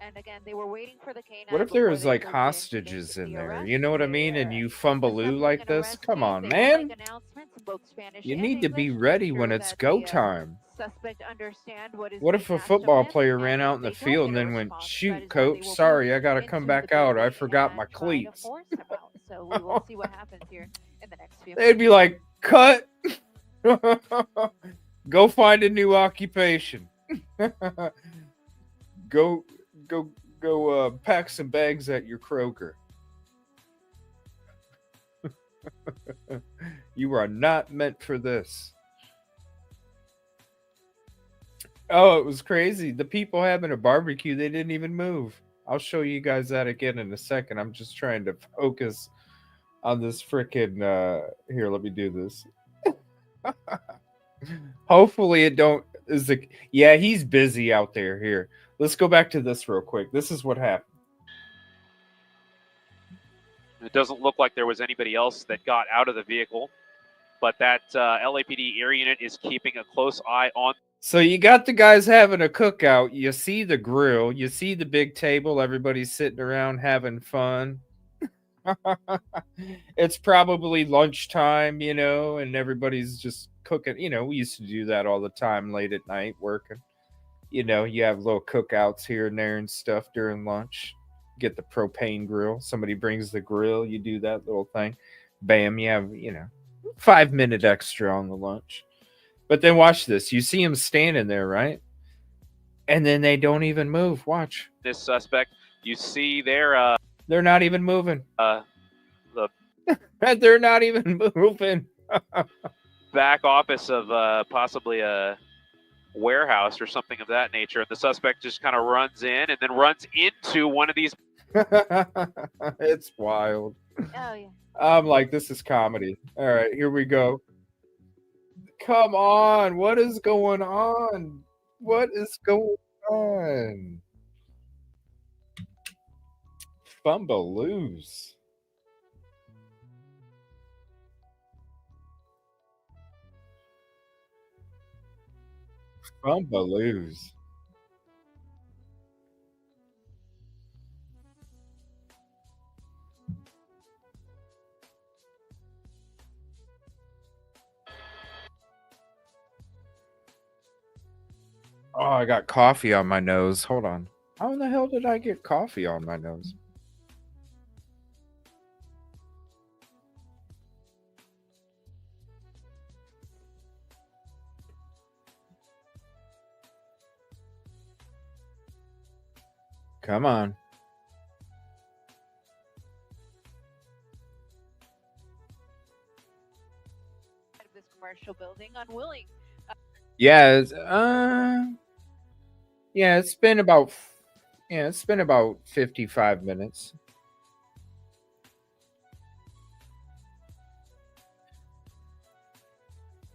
And again, they were waiting for the canine. what if there before was they like moved in to make hostages in the there? arrest. You know what I They, mean? And you assembling fumbaloo like an this? arrest Come case. on, They will man. make announcements in both Spanish You and need to be English to ready ensure when it's that go the time. suspect understand what is What being if a asked of football him, player and ran if out in the they don't field and get a then went, response, that shoot, is when they coach, will sorry, move I got to into come the back out. I building forgot my and try to cleats. force him out. So we will see what happens here in the next few They'd be like, cut. Go find a new occupation. go, pack some bags at your Kroger. You are not meant for this. Oh, it was crazy. The people having a barbecue, they didn't even move. I'll show you guys that again in a second. I'm just trying to focus on this freaking here, let me do this. Hopefully it don't is the yeah, he's busy out there. Here. Let's go back to this real quick. This is what happened. It doesn't look like there was anybody else that got out of the vehicle, but that LAPD air unit is keeping a close eye on. So you got the guys having a cookout. You see the grill. You see the big table. Everybody's sitting around having fun. It's probably lunchtime, you know, and everybody's just cooking. You know, we used to do that all the time late at night working. You know, you have little cookouts here and there and stuff during lunch. Get the propane grill. Somebody brings the grill. You do that little thing. Bam, you have, 5 minute extra on the lunch. But then watch this. You see them standing there, right? And then they don't even move. Watch. This suspect, you see there. They're not even moving. The They're not even moving. back office of possibly a warehouse or something of that nature. And the suspect just kind of runs in and then runs into one of these. It's wild. Oh, yeah. I'm like, this is comedy. All right, here we go. Come on. What is going on? What is going on? Fumbaloos. Fumbaloos. Oh, I got coffee on my nose. Hold on. How in the hell did I get coffee on my nose? Come on. This commercial building, unwilling. Yeah, it's been about 55 minutes.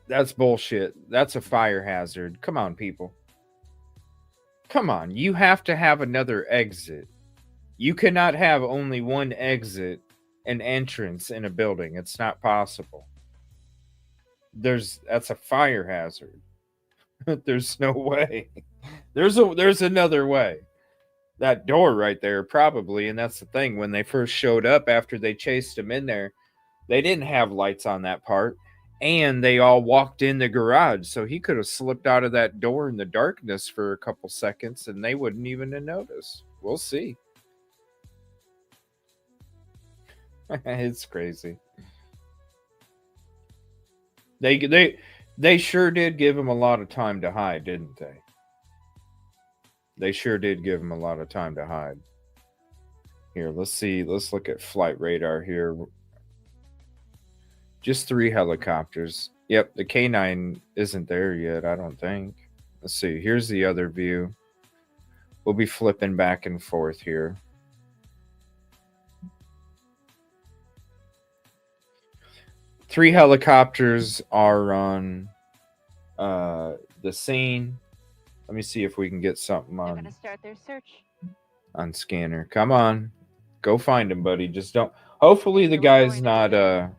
That's bullshit. That's a fire hazard. Come on, people. Come on. You have to have another exit. You cannot have only one exit and entrance in a building. It's not possible. That's a fire hazard. There's no way. There's another way. That door right there, probably, and that's the thing. When they first showed up after they chased him in there, they didn't have lights on that part, and they all walked in the garage, so he could have slipped out of that door in the darkness for a couple seconds, and they wouldn't even have noticed. We'll see. It's crazy. They sure did give him a lot of time to hide, didn't they? They sure did give him a lot of time to hide. Here, let's see. Let's look at flight radar here. Just 3 helicopters. Yep, the K9 isn't there yet, I don't think. Let's see. Here's the other view. We'll be flipping back and forth here. Three helicopters are on the scene. Let me see if we can get something They're on gonna start their search. scanner. Come on. Go find him, buddy. Just don't. Hopefully the Here we go, guy's right not over there.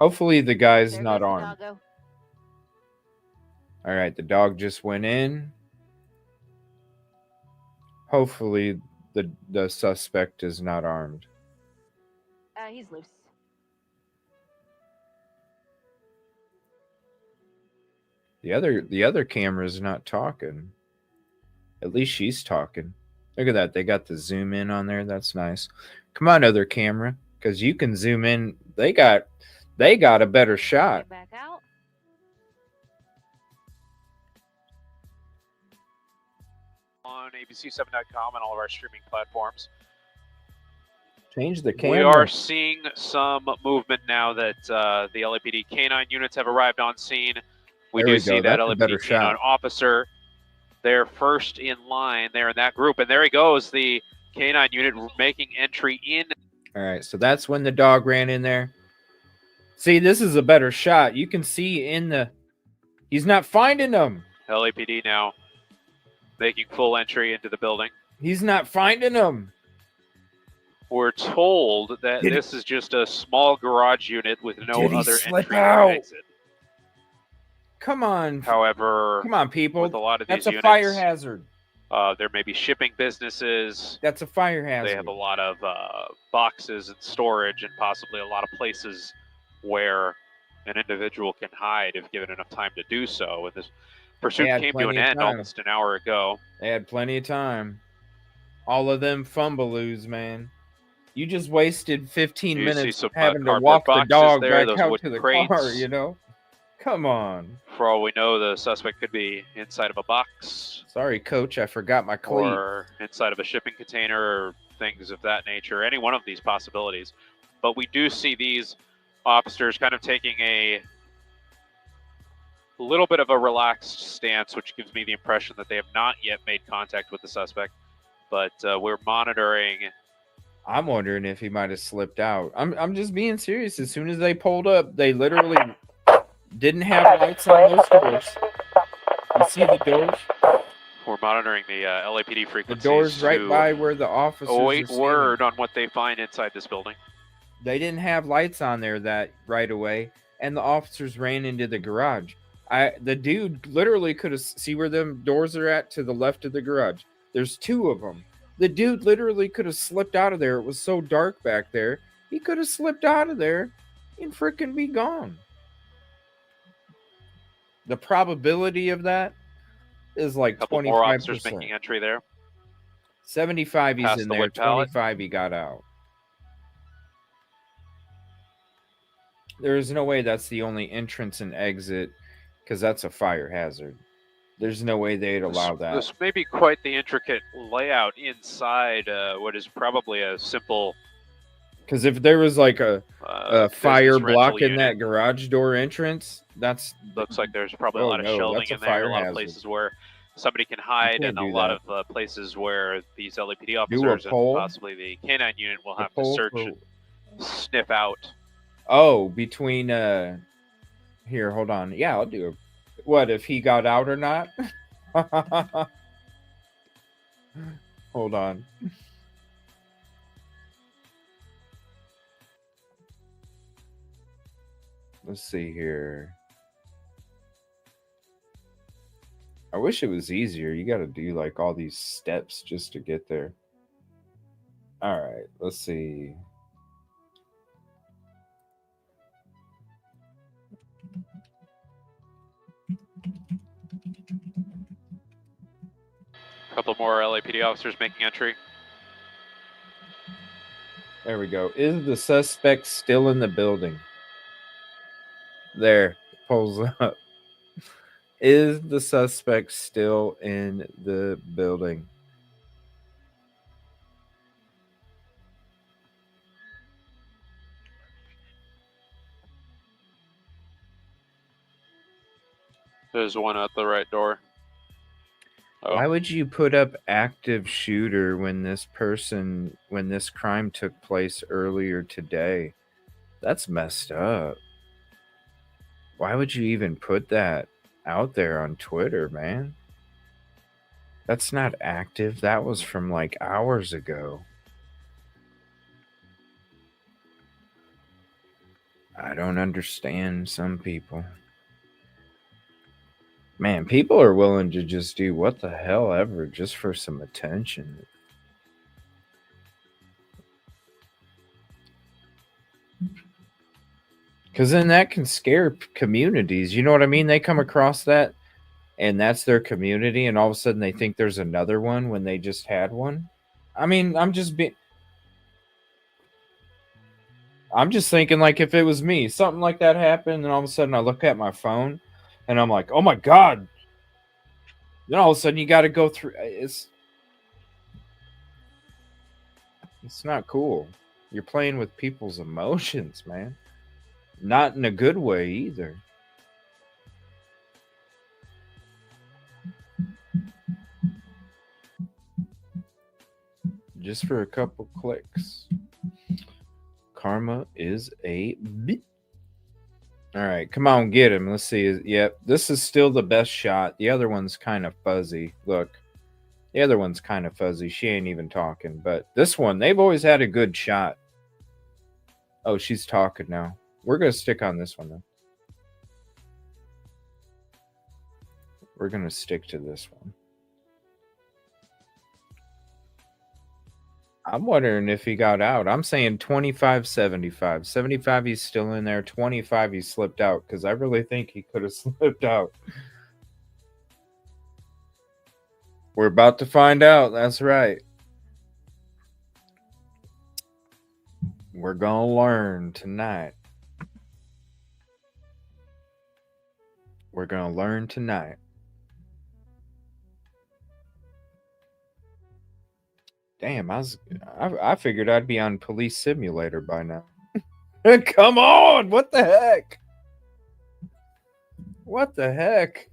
hopefully the guy's There not goes the armed. doggo. All right, the dog just went in. Hopefully the suspect is not armed. He's loose. The other camera's not talking. At least she's talking. Look at that. They got the zoom in on there. That's nice. Come on, other camera, because you can zoom in. They got a better shot. Back out. On abc7.com and all of our streaming platforms. Change the camera. We are seeing some movement now that the LAPD canine units have arrived on scene. We There do we see go. that That's a better LAPD canine shot. officer. They're first in line there in that group. And there he goes, the canine unit making entry in. All right, so that's when the dog ran in there. See, this is a better shot. You can see in the... He's not finding them. LAPD now making full entry into the building. He's not finding them. We're told that Did he- this is just a small garage unit with no Did he other slip entry out? or exit. Come on. However, Come on, people. with a lot of That's these a units, fire hazard. there may be shipping businesses. That's a fire hazard. They have a lot of boxes and storage and possibly a lot of places where an individual can hide if given enough time to do so. And this pursuit had came to plenty an of end time. almost an hour ago. They had plenty of time. All of them fumbaloos, man. You just wasted 15 You see minutes some, having to cardboard walk the boxes dog there, back those out wooden to the crates. car, you know? Come on. For all we know, the suspect could be inside of a box Sorry, coach, I forgot my cleat. or inside of a shipping container or things of that nature. Any one of these possibilities. But we do see these officers kind of taking a little bit of a relaxed stance, which gives me the impression that they have not yet made contact with the suspect. But we're monitoring. I'm wondering if he might have slipped out. I'm just being serious. As soon as they pulled up, they literally didn't have lights on those doors. You see the doors? We're monitoring the LAPD The frequencies. doors right to by where the officers await are standing. word on what they find inside this building. They didn't have lights on there that right away, and the officers ran into the garage. The dude literally could have see where them doors are at to the left of the garage. There's two of them. The dude literally could have slipped out of there. It was so dark back there. He could have slipped out of there and freaking be gone. The probability of that is like A couple more officers 25%. making entry there. 75 he's Past in the there. wood pallet. 25 he got out. There's no way that's the only entrance and exit because that's a fire hazard. There's no way they'd allow that. This may be quite the intricate layout inside what is probably a simple Because if there was like a fire business rental block in unit. that garage door entrance, that's Looks like there's probably Oh, a lot of no, shelving that's a in there, fire a lot hazard. of places where somebody can hide, can't and a do lot that. of places where these LAPD Do a officers and poll. possibly the canine unit will a have to poll search for- and sniff out. Oh, between here, hold on. Yeah, I'll do it. What if he got out or not? Hold on. Let's see here. I wish it was easier. You got to do like all these steps just to get there. All right, let's see. A couple more LAPD officers making entry. There we go. Is the suspect still in the building? There, pulls up. Is the suspect still in the building? There's one at the right door. Oh, Why would you put up active shooter when this crime took place earlier today? That's messed up. Why would you even put that? out there on Twitter, man. That's not active. That was from like hours ago. I don't understand some people. Man, people are willing to just do what the hell ever just for some attention. Because then that can scare communities. You know what I mean? They come across that and that's their community, and all of a sudden they think there's another one when they just had one. I mean, I'm just thinking, like, if it was me, something like that happened, and all of a sudden I look at my phone and I'm like, oh my God. Then all of a sudden you got to go through. It's not cool. You're playing with people's emotions, man. Not in a good way either. Just for a couple clicks. Karma is a bit. All right, come on, get him. Let's see. Yep, this is still the best shot. The other one's kind of fuzzy. Look, the other one's kind of fuzzy. She ain't even talking. But this one, they've always had a good shot. Oh, she's talking now. We're going to stick on this one, though. We're going to stick to this one. I'm wondering if he got out. I'm saying 25, 75. 75, he's still in there. 25, he slipped out, because I really think he could have slipped out. We're about to find out. That's right. We're going to learn tonight. We're going to learn tonight. Damn, I figured I'd be on Police Simulator by now. Come on! What the heck? What the heck?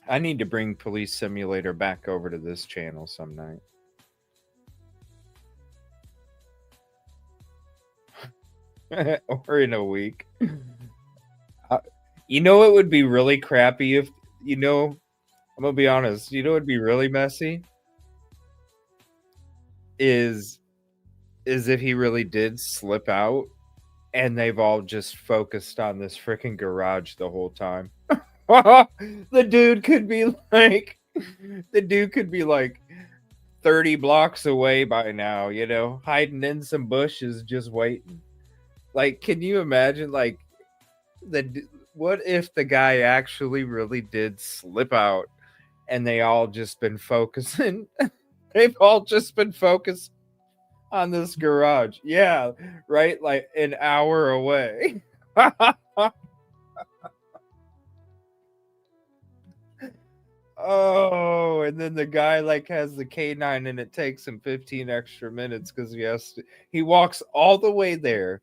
I need to bring Police Simulator back over to this channel some night. Or in a week. You know, it would be really crappy if, I'm going to be honest. You know, it'd be really messy. Is if he really did slip out and they've all just focused on this freaking garage the whole time. The dude could be like 30 blocks away by now, hiding in some bushes just waiting. Like, can you imagine, like, what if the guy actually really did slip out and they all just been focusing? They've all just been focused on this garage. Yeah, right? Like an hour away. Oh, and then the guy like has the K9 and it takes him 15 extra minutes because he walks all the way there,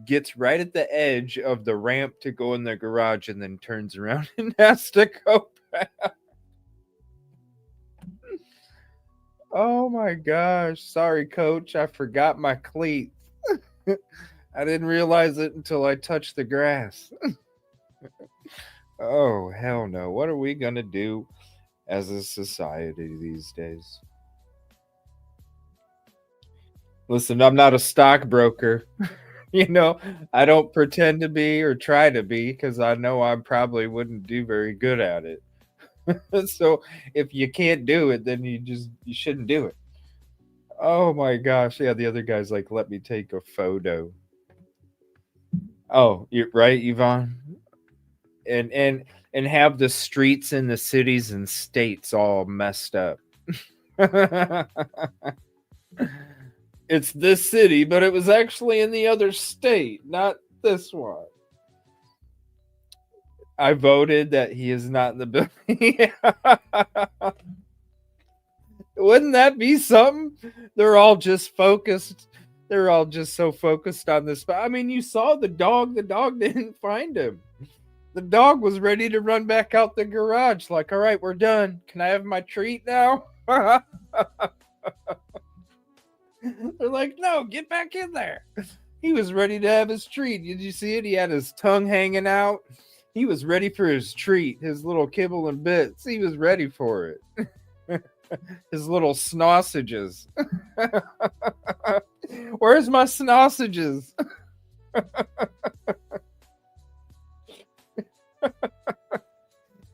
gets right at the edge of the ramp to go in the garage, and then turns around and has to go back. Oh my gosh. Sorry, coach. I forgot my cleats. I didn't realize it until I touched the grass. Oh, hell no. What are we going to do as a society these days? Listen, I'm not a stockbroker. I don't pretend to be or try to be because I know I probably wouldn't do very good at it. So if you can't do it, then you shouldn't do it. Oh my gosh. Yeah, the other guy's like, let me take a photo. Oh, you're right, Yvonne. And have the streets in the cities and states all messed up. It's this city, but it was actually in the other state, not this one. I voted that he is not in the building. Wouldn't that be something? They're all just focused. They're all just so focused on this. I mean, you saw the dog. The dog didn't find him. The dog was ready to run back out the garage. Like, all right, we're done. Can I have my treat now? They're like, no, get back in there. He was ready to have his treat. Did you see it? He had his tongue hanging out. He was ready for his treat, his little kibble and bits. He was ready for it. His little sausages. Where's my sausages?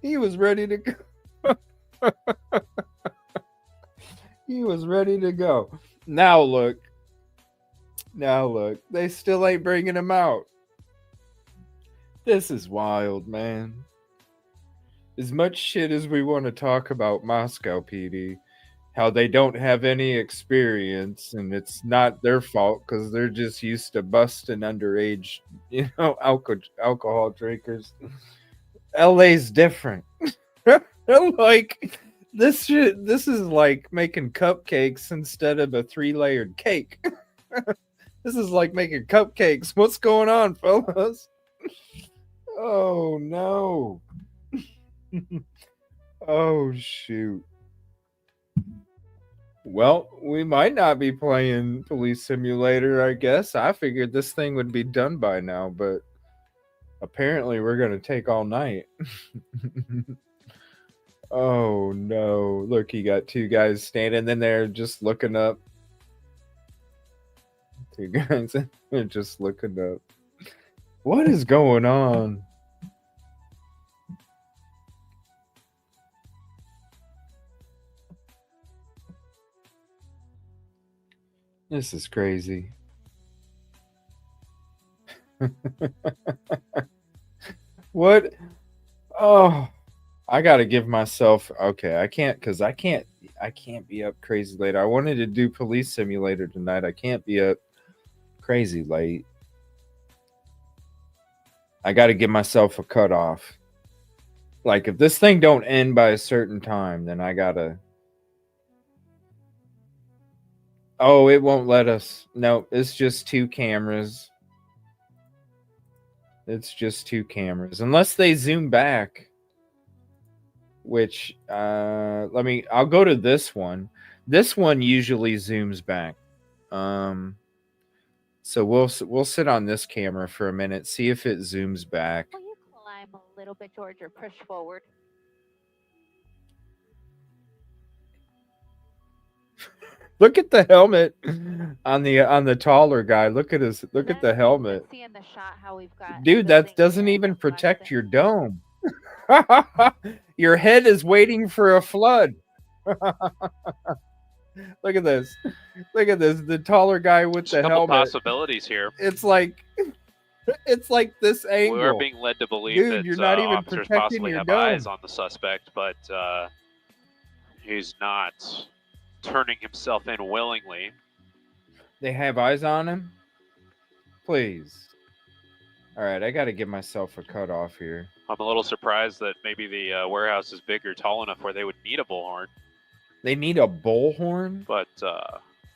He was ready to go. He was ready to go. Now look. They still ain't bringing him out. This is wild, man. As much shit as we want to talk about Moscow PD, how they don't have any experience, and it's not their fault because they're just used to busting underage, alcohol drinkers. LA's different. Like this is like making cupcakes instead of a 3-layered cake. This is like making cupcakes. What's going on, fellas? Oh no. Oh shoot. Well, we might not be playing Police Simulator, I guess. I figured this thing would be done by now, but apparently we're going to take all night. Oh no. Look, you got two guys standing in there just looking up. Two guys in there just looking up. What is going on? This is crazy. What? Oh, I gotta give myself. Okay, I can't be up crazy late. I wanted to do Police Simulator tonight. I can't be up crazy late. I gotta give myself a cutoff. Like if this thing don't end by a certain time, then I gotta. Oh, it won't let us. No, it's just 2 cameras. It's just 2 cameras. Unless they zoom back. Which, I'll go to this one. This one usually zooms back. So we'll sit on this camera for a minute, see if it zooms back. Will you climb a little bit, George, or push forward? Look at the helmet on the taller guy. Look at the helmet. See in the shot how we've got Dude, that doesn't even protect your dome. Your head is waiting for a flood. Look at this. The taller guy with the helmet. Possibilities here. It's like this angle. We are being led to believe that you're not even officers protecting possibly your have dome. eyes on the suspect, but he's not turning himself in willingly. They have eyes on him? Please. All right, I got to give myself a cutoff here. I'm a little surprised that maybe the warehouse is big or tall enough where they would need a bullhorn. They need a bullhorn? But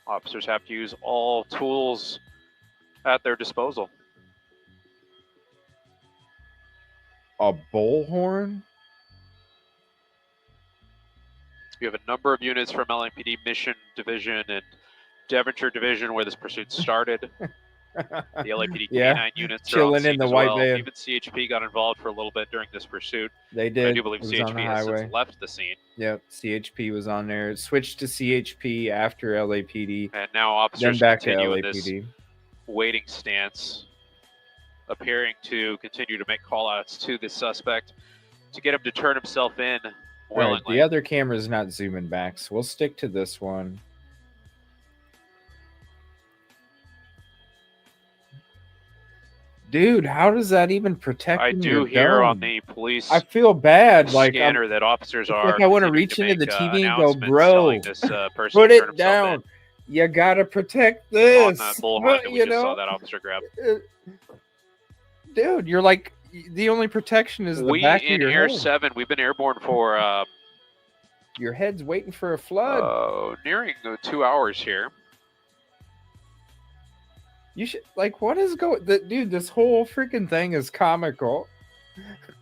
officers have to use all tools at their disposal. A bullhorn? We have a number of units from LAPD Mission Division and Devonshire Division where this pursuit started. The LAPD K9 units are on scene in the as white well. van. Even CHP got involved for a little bit during this pursuit. They did. I do believe CHP has since left the scene. Yep, CHP was on there. It switched to CHP after LAPD. And now officers then back continue to in this LAPD. waiting stance, appearing to continue to make call-outs to the suspect to get him to turn himself in willingly. Right, the other camera's not zooming back, so we'll stick to this one. Dude, how does that even protect? I do hear on the police. I feel bad, like scanner that officers are. Like I want to reach into the TV and go, bro, put it down. You gotta protect this. On that bullhorn that we just saw that officer grab. Dude, you're like the only protection is the back of your Air head. 7. We've been airborne for. Your head's waiting for a flood. Nearing 2 hours here. You should what is going? Dude, this whole freaking thing is comical.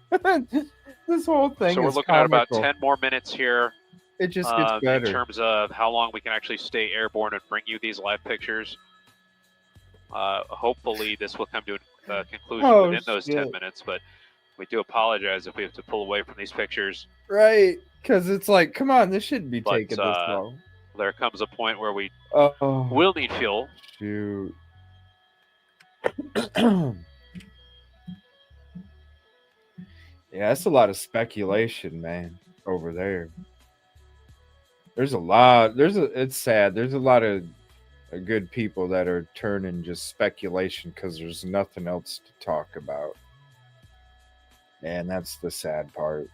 This whole thing. So we're looking at about 10 more minutes here. It just gets better in terms of how long we can actually stay airborne and bring you these live pictures. Hopefully, this will come to a conclusion within those 10 minutes. But We do apologize if we have to pull away from these pictures. Right. Because it's like, come on, this shouldn't be But, taking this long. There comes a point where we Oh, will need fuel. shoot. Yeah, that's a lot of speculation, man, over there. There's a lot. It's sad. There's a lot of good people that are turning just speculation because there's nothing else to talk about. And that's the sad part.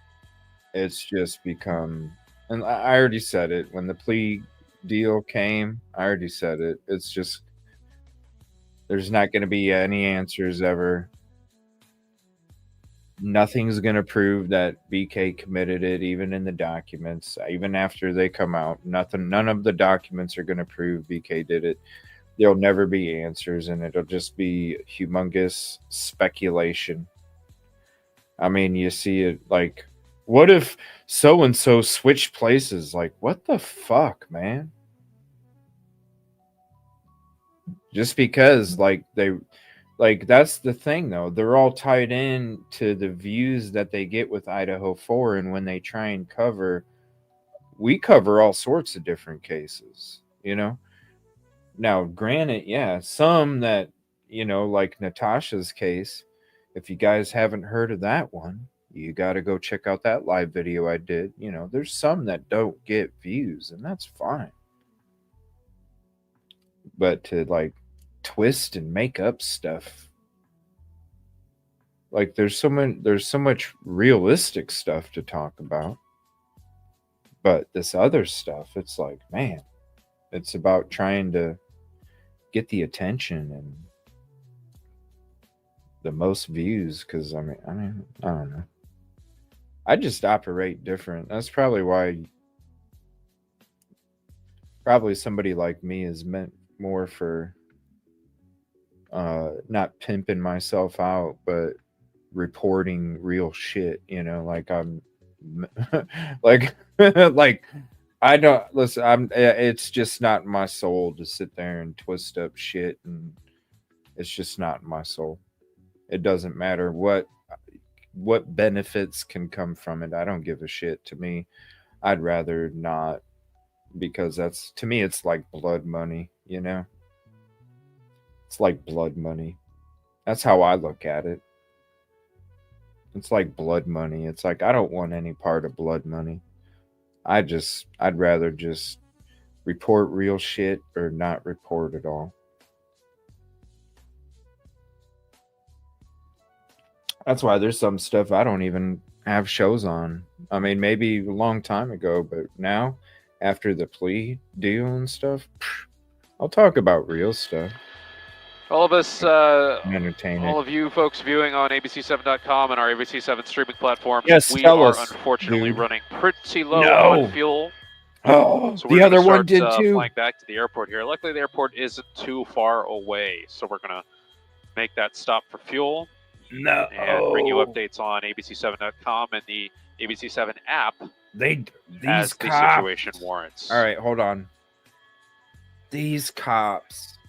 It's just become, and I already said it when the plea deal came. I already said it. It's just, there's not going to be any answers ever. Nothing's going to prove that BK committed it, even in the documents, even after they come out. None of the documents are going to prove BK did it. There'll never be answers, and it'll just be humongous speculation. I mean, you see it like, what if so and so switched places? Like, what the fuck, man? Just because, like, that's the thing, though. They're all tied in to the views that they get with Idaho 4, and when they try and cover, we cover all sorts of different cases, you know? Now, granted, yeah, some that, you know, like Natasha's case, if you guys haven't heard of that one, you got to go check out that live video I did. You know, there's some that don't get views, and that's fine. But to, like, twist and make up stuff, like, there's so much realistic stuff to talk about. But this other stuff, it's like, man, it's about trying to get the attention and the most views, because I mean, I don't know. I just operate different. That's probably why somebody like me is meant more for not pimping myself out, but reporting real shit, you know, like I'm like like I don't listen, it's just not in my soul to sit there and twist up shit, and it's just not in my soul. It doesn't matter what benefits can come from it. I don't give a shit. To me, I'd rather not, because that's, to me, it's like blood money, you know? It's like blood money. That's how I look at it. It's like blood money. It's like, I don't want any part of blood money. I'd rather just report real shit or not report at all. That's why there's some stuff I don't even have shows on. I mean, maybe a long time ago, but now, after the plea deal and stuff, I'll talk about real stuff. All of us, entertain all of you folks viewing on abc7.com and our ABC7 streaming platform, yes, we tell are us, unfortunately dude. running pretty low on fuel. Oh, so the other one did too. Flying back to the airport here. Luckily, the airport isn't too far away, so we're gonna make that stop for fuel. No. And bring you updates on abc7.com and the ABC7 app as the situation warrants. All right, hold on. These cops.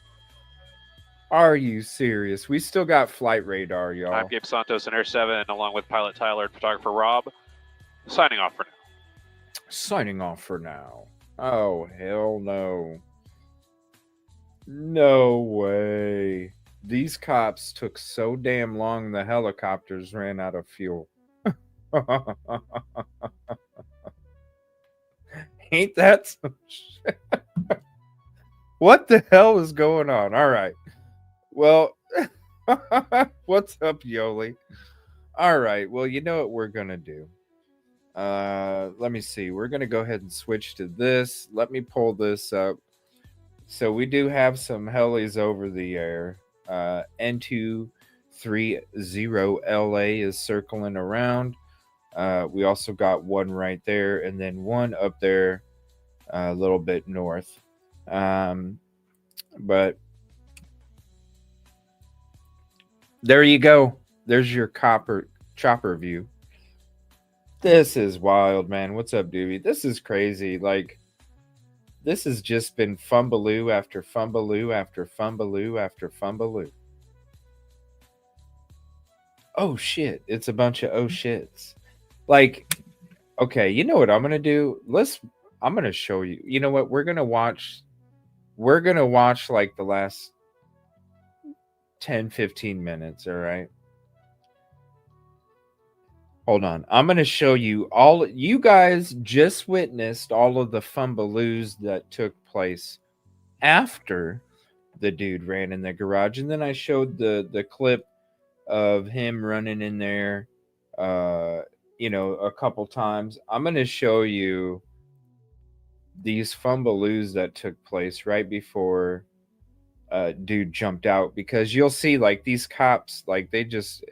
Are you serious? We still got flight radar, y'all. I'm Gabe Santos in Air 7, along with pilot Tyler and photographer Rob. Signing off for now. Signing off for now. Oh, hell no. No way. These cops took so damn long, the helicopters ran out of fuel. Ain't that some shit? What the hell is going on? All right. Well, what's up, Yoli? All right. Well, you know what we're going to do. Let me see. We're going to go ahead and switch to this. Let me pull this up. So we do have some helis over the air. N230LA is circling around. We also got one right there, and then one up there a little bit north. But there you go. There's your chopper view. This is wild, man. What's up, Doobie? This is crazy. Like, this has just been fumbaloo after fumbaloo after fumbaloo after fumbaloo. oh shit, it's a bunch of oh shits. Like, okay, you know what I'm gonna do? I'm gonna show you. You know what? We're gonna watch like the last 10, 15 minutes, all right? Hold on. I'm gonna show you all. You guys just witnessed all of the fumbaloos that took place after the dude ran in the garage, and then I showed the clip of him running in there, a couple times. I'm gonna show you these fumbaloos that took place right before dude jumped out, because you'll see like these cops, like they just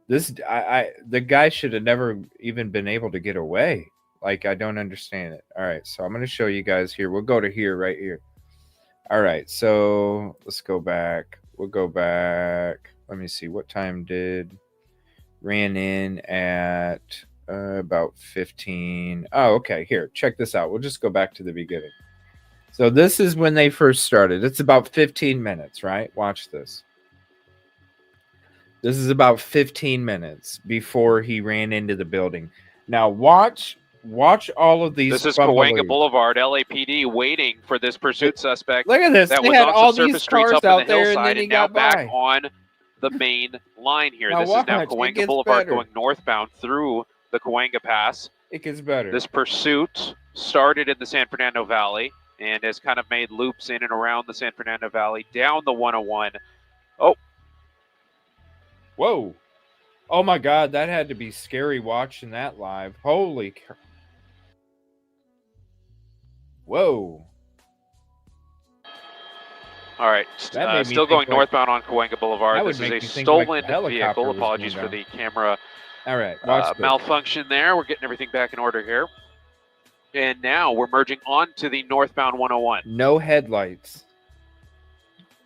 the guy should have never even been able to get away. Like, I don't understand it. All right, so I'm gonna show you guys here. We'll go to here, right here. All right, so let's go back. We'll go back. Let me see, what time did ran in at about 15. Oh, okay, here, check this out. We'll just go back to the beginning. So this is when they first started. It's about 15 minutes, right? Watch this. This is about 15 minutes before he ran into the building. Now watch all of these. This is Cahuenga Boulevard, LAPD waiting for this pursuit suspect. Look at this. That they was had on all some surface these streets cars up in out the there, hillside, and then he now got back by. on the main line here. Now this is now watch, Cahuenga Boulevard going northbound through the Cahuenga Pass. It gets better. This pursuit started in the San Fernando Valley and has kind of made loops in and around the San Fernando Valley, down the 101. Oh. Whoa. Oh my God, that had to be scary watching that live. Holy cow. Whoa. All right, still going northbound on Cahuenga Boulevard. This is a stolen vehicle. Apologies for the camera all right, malfunction there. We're getting everything back in order here. And now we're merging onto the northbound 101. No headlights.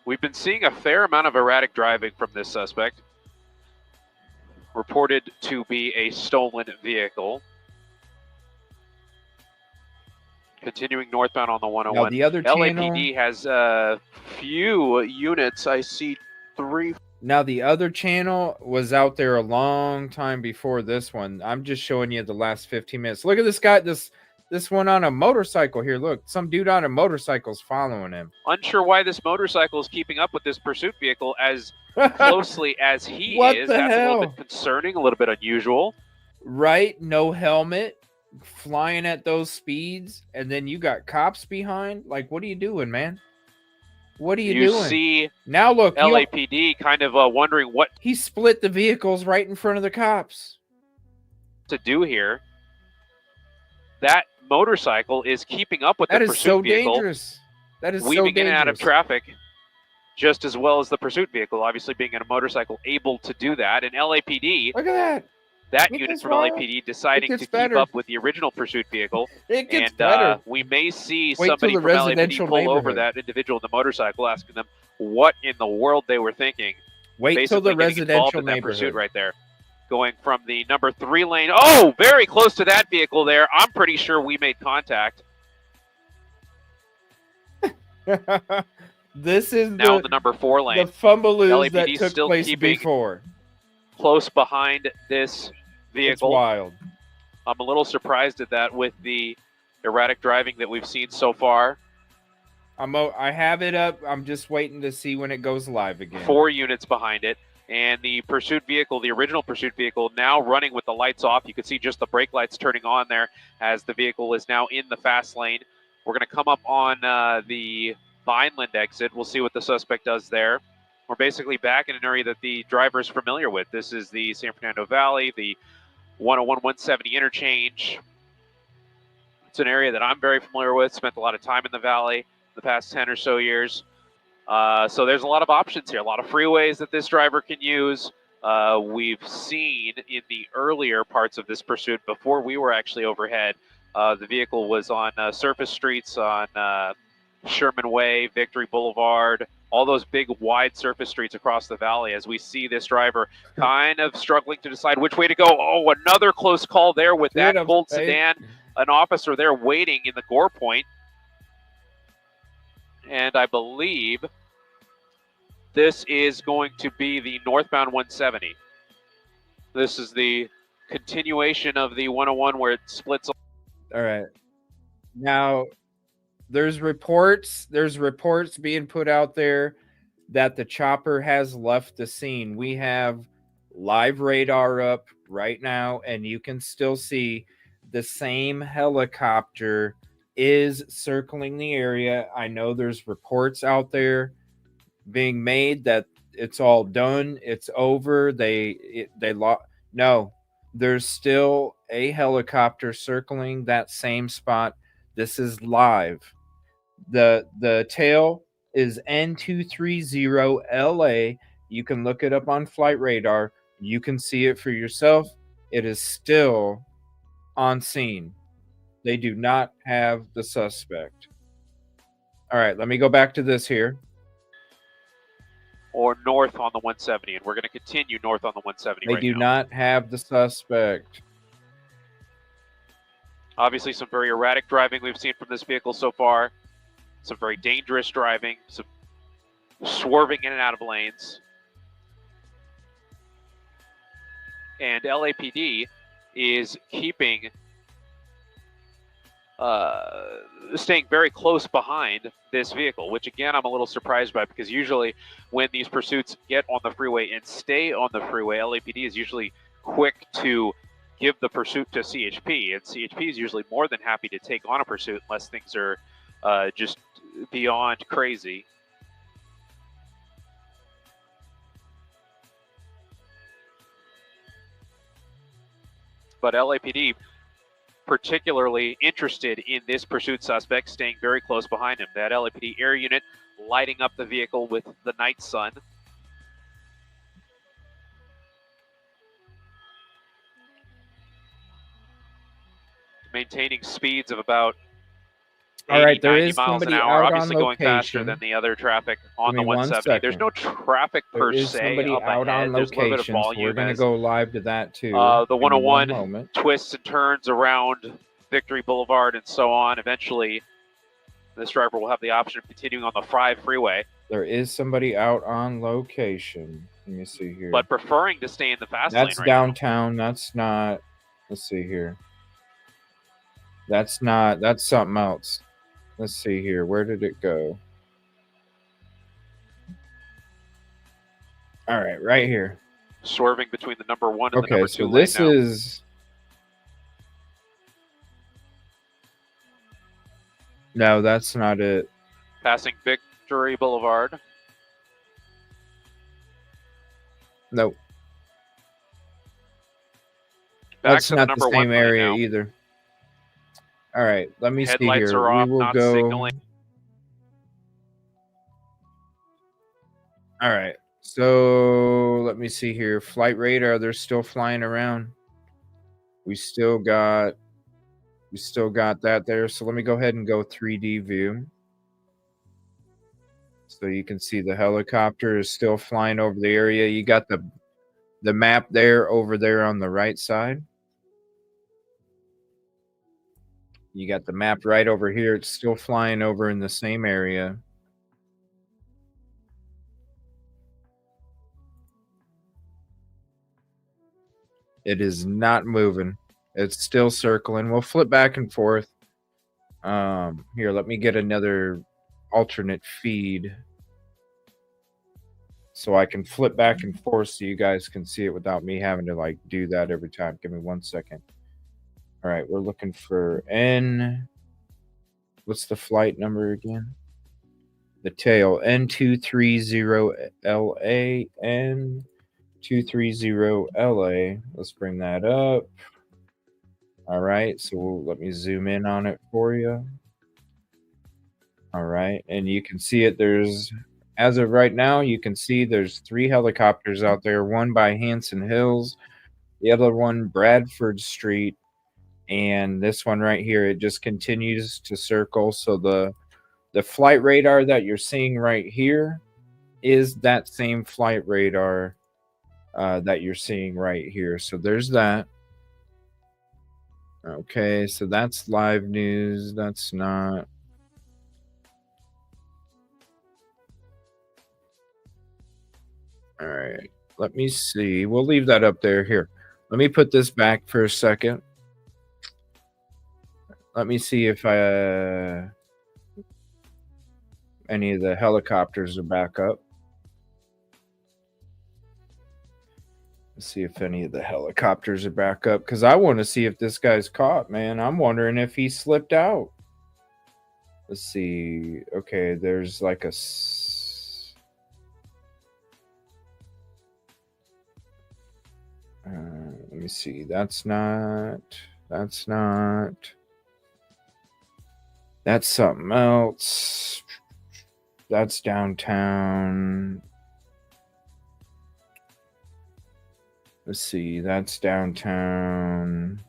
We've been seeing a fair amount of erratic driving from this suspect. Reported to be a stolen vehicle. Continuing northbound on the 101. Now the other LAPD has a few units. I see 3. Now the other channel was out there a long time before this one. I'm just showing you the last 15 minutes. Look at this guy, this one on a motorcycle here. Look, some dude on a motorcycle is following him. Unsure why this motorcycle is keeping up with this pursuit vehicle as closely as he is. That's a little bit concerning, a little bit unusual. Right? No helmet, flying at those speeds, and then you got cops behind. Like, what are you doing, man? What are you doing? You see now look, LAPD kind of wondering what he split the vehicles right in front of the cops to do here. That motorcycle is keeping up with the pursuit vehicle. Dangerous. That is weaving so dangerous. in and out of traffic just as well as the pursuit vehicle. Obviously, being in a motorcycle, able to do that. And LAPD, look at that. That unit from LAPD deciding to keep up with the original pursuit vehicle. It gets better. We may see somebody from LAPD pull over that individual in the motorcycle, asking them what in the world they were thinking. Wait till the residential neighborhood. Pursuit right there. Going from the number 3 lane. Oh, very close to that vehicle there. I'm pretty sure we made contact. This is now the number 4 lane. The fumbaloos that took place before. Close behind this vehicle. It's wild. I'm a little surprised at that with the erratic driving that we've seen so far. I have it up. I'm just waiting to see when it goes live again. 4 units behind it. And the pursuit vehicle, the original pursuit vehicle, now running with the lights off. You can see just the brake lights turning on there as the vehicle is now in the fast lane. We're going to come up on the Vineland exit. We'll see what the suspect does there. We're basically back in an area that the driver is familiar with. This is the San Fernando Valley, the 101-170 interchange. It's an area that I'm very familiar with. Spent a lot of time in the valley the past 10 or so years. So there's a lot of options here, a lot of freeways that this driver can use. We've seen in the earlier parts of this pursuit, before we were actually overhead, the vehicle was on surface streets on Sherman Way, Victory Boulevard, all those big wide surface streets across the valley, as we see this driver kind of struggling to decide which way to go. Oh, another close call there with that Colt sedan. An officer there waiting in the gore point. And I believe this is going to be the northbound 170. This is the continuation of the 101 where it splits. All right. Now, there's reports being put out there that the chopper has left the scene. We have live radar up right now, and you can still see the same helicopter is circling the area. I know there's reports out there being made that it's all done, it's over. No, there's still a helicopter circling that same spot. This is live. The tail is N230LA. You can look it up on flight radar. You can see it for yourself. It is still on scene. They do not have the suspect. All right, let me go back to this here. Or north on the 170, and we're going to continue north on the 170 They right do now. not have the suspect. Obviously, some very erratic driving we've seen from this vehicle so far. Some very dangerous driving, some swerving in and out of lanes. And LAPD is keeping, staying very close behind this vehicle, which again, I'm a little surprised by, because usually when these pursuits get on the freeway and stay on the freeway, LAPD is usually quick to give the pursuit to CHP, and CHP is usually more than happy to take on a pursuit unless things are just beyond crazy. But LAPD particularly interested in this pursuit suspect, staying very close behind him. That LAPD air unit lighting up the vehicle with the night sun. Maintaining speeds of about 80, All right, there 90 is miles an somebody hour, out on obviously going faster location. than the other traffic on Give the me 1 170. There's second. no traffic per There is se somebody up out ahead. on There's a little bit of location, so we're volume going to as go live to that too. the Give me 1 101 moment. twists and turns around Victory Boulevard and so on. Eventually, this driver will have the option of continuing on the 5 freeway, There is somebody out on location. Let me see here. but preferring to stay in the fast lane That's right downtown. That's not. Let's see here. That's not. That's something else. Let's see here. Where did it go? All right, right here. now. Swerving between the number 1 and the Okay, number 2 so lane this now. is. No, that's not it. Passing Victory Boulevard. Nope. Back That's to the not the number 1 same lane area now. either. All right, let me see Headlights here. are off, We will not go. signaling. All right, so let me see here. Flight radar, they're still flying around. We still got that there. So let me go ahead and go 3D view. So you can see the helicopter is still flying over the area. You got the map there over there on the right side. You got the map right over here. It's still flying over in the same area. It is not moving. It's still circling. We'll flip back and forth. Here, let me get another alternate feed so I can flip back and forth so you guys can see it without me having to like do that every time. Give me 1 second. All right, we're looking for N. What's the flight number again? The tail, N230LA, N230LA. Let's bring that up. All right, so let me zoom in on it for you. All right, and you can see it. There's, as of right now, you can see there's 3 helicopters out there. One by Hanson Hills, the other one Bradford Street, and this one right here. It just continues to circle. So the flight radar that you're seeing right here is that same flight radar that you're seeing right here. So there's that. Okay, so that's live news. That's not. All right, let me see. We'll leave that up there. Here, Let me put this back for a second. Let me see if any of the helicopters are back up. Let's see if any of the helicopters are back up, because I want to see if this guy's caught, man. I'm wondering if he slipped out. Let's see. Okay, there's like a... let me see. That's not... That's something else. That's downtown. Let's see. That's downtown.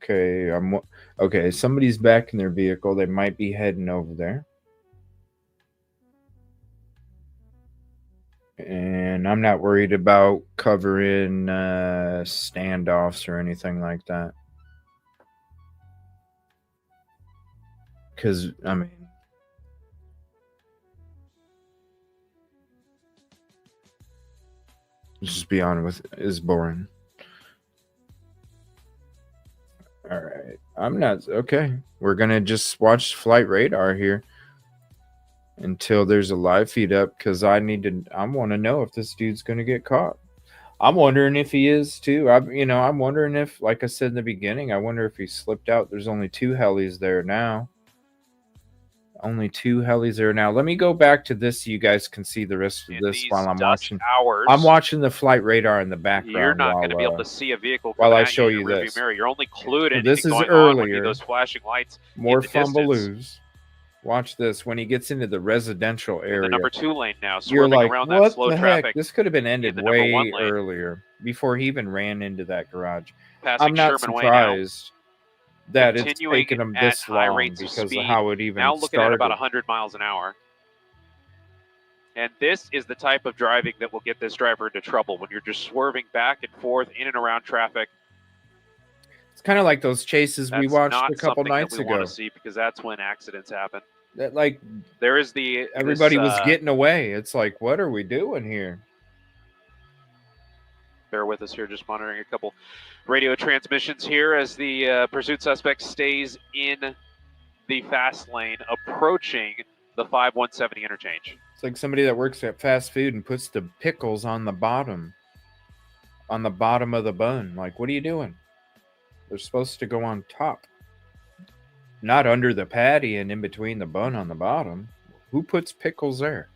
Okay, okay. Somebody's back in their vehicle. They might be heading over there. And I'm not worried about covering standoffs or anything like that. Because, I mean, let's just be honest with it, it's boring. All right. I'm not... Okay. We're going to just watch flight radar here until there's a live feed up, because I want to know if this dude's going to get caught. I'm wondering if he is too. I'm wondering if, like I said in the beginning, I wonder if he slipped out. There's only 2 helis there now. Only 2 helis there now. Let me go back to this so you guys can see the rest of this while I'm watching. I'm watching the flight radar in the background. You're not going to be able to see a vehicle while I show you this. Mirror. You're only clued in. This is going earlier. On those flashing lights. More fumbaloos. Watch this. When he gets into the residential area, the number 2 lane now, you're like, around what that slow the traffic. heck? This could have been ended way earlier, before he even ran into that garage. Passing I'm not Sherman surprised that Continuing it's taken him this long because of how it even now looking started. At about 100 miles an hour. And this is the type of driving that will get this driver into trouble, when you're just swerving back and forth in and around traffic. It's kind of like those chases we watched a couple nights that we ago. Want to see, because that's when accidents happen. That, like, there is everybody was getting away. It's like, what are we doing here? Bear with us here, just monitoring a couple radio transmissions here as the pursuit suspect stays in the fast lane, approaching the 5170 interchange. It's like somebody that works at fast food and puts the pickles on the bottom of the bun. Like, what are you doing? They're supposed to go on top, not under the patty and in between the bun on the bottom. Who puts pickles there?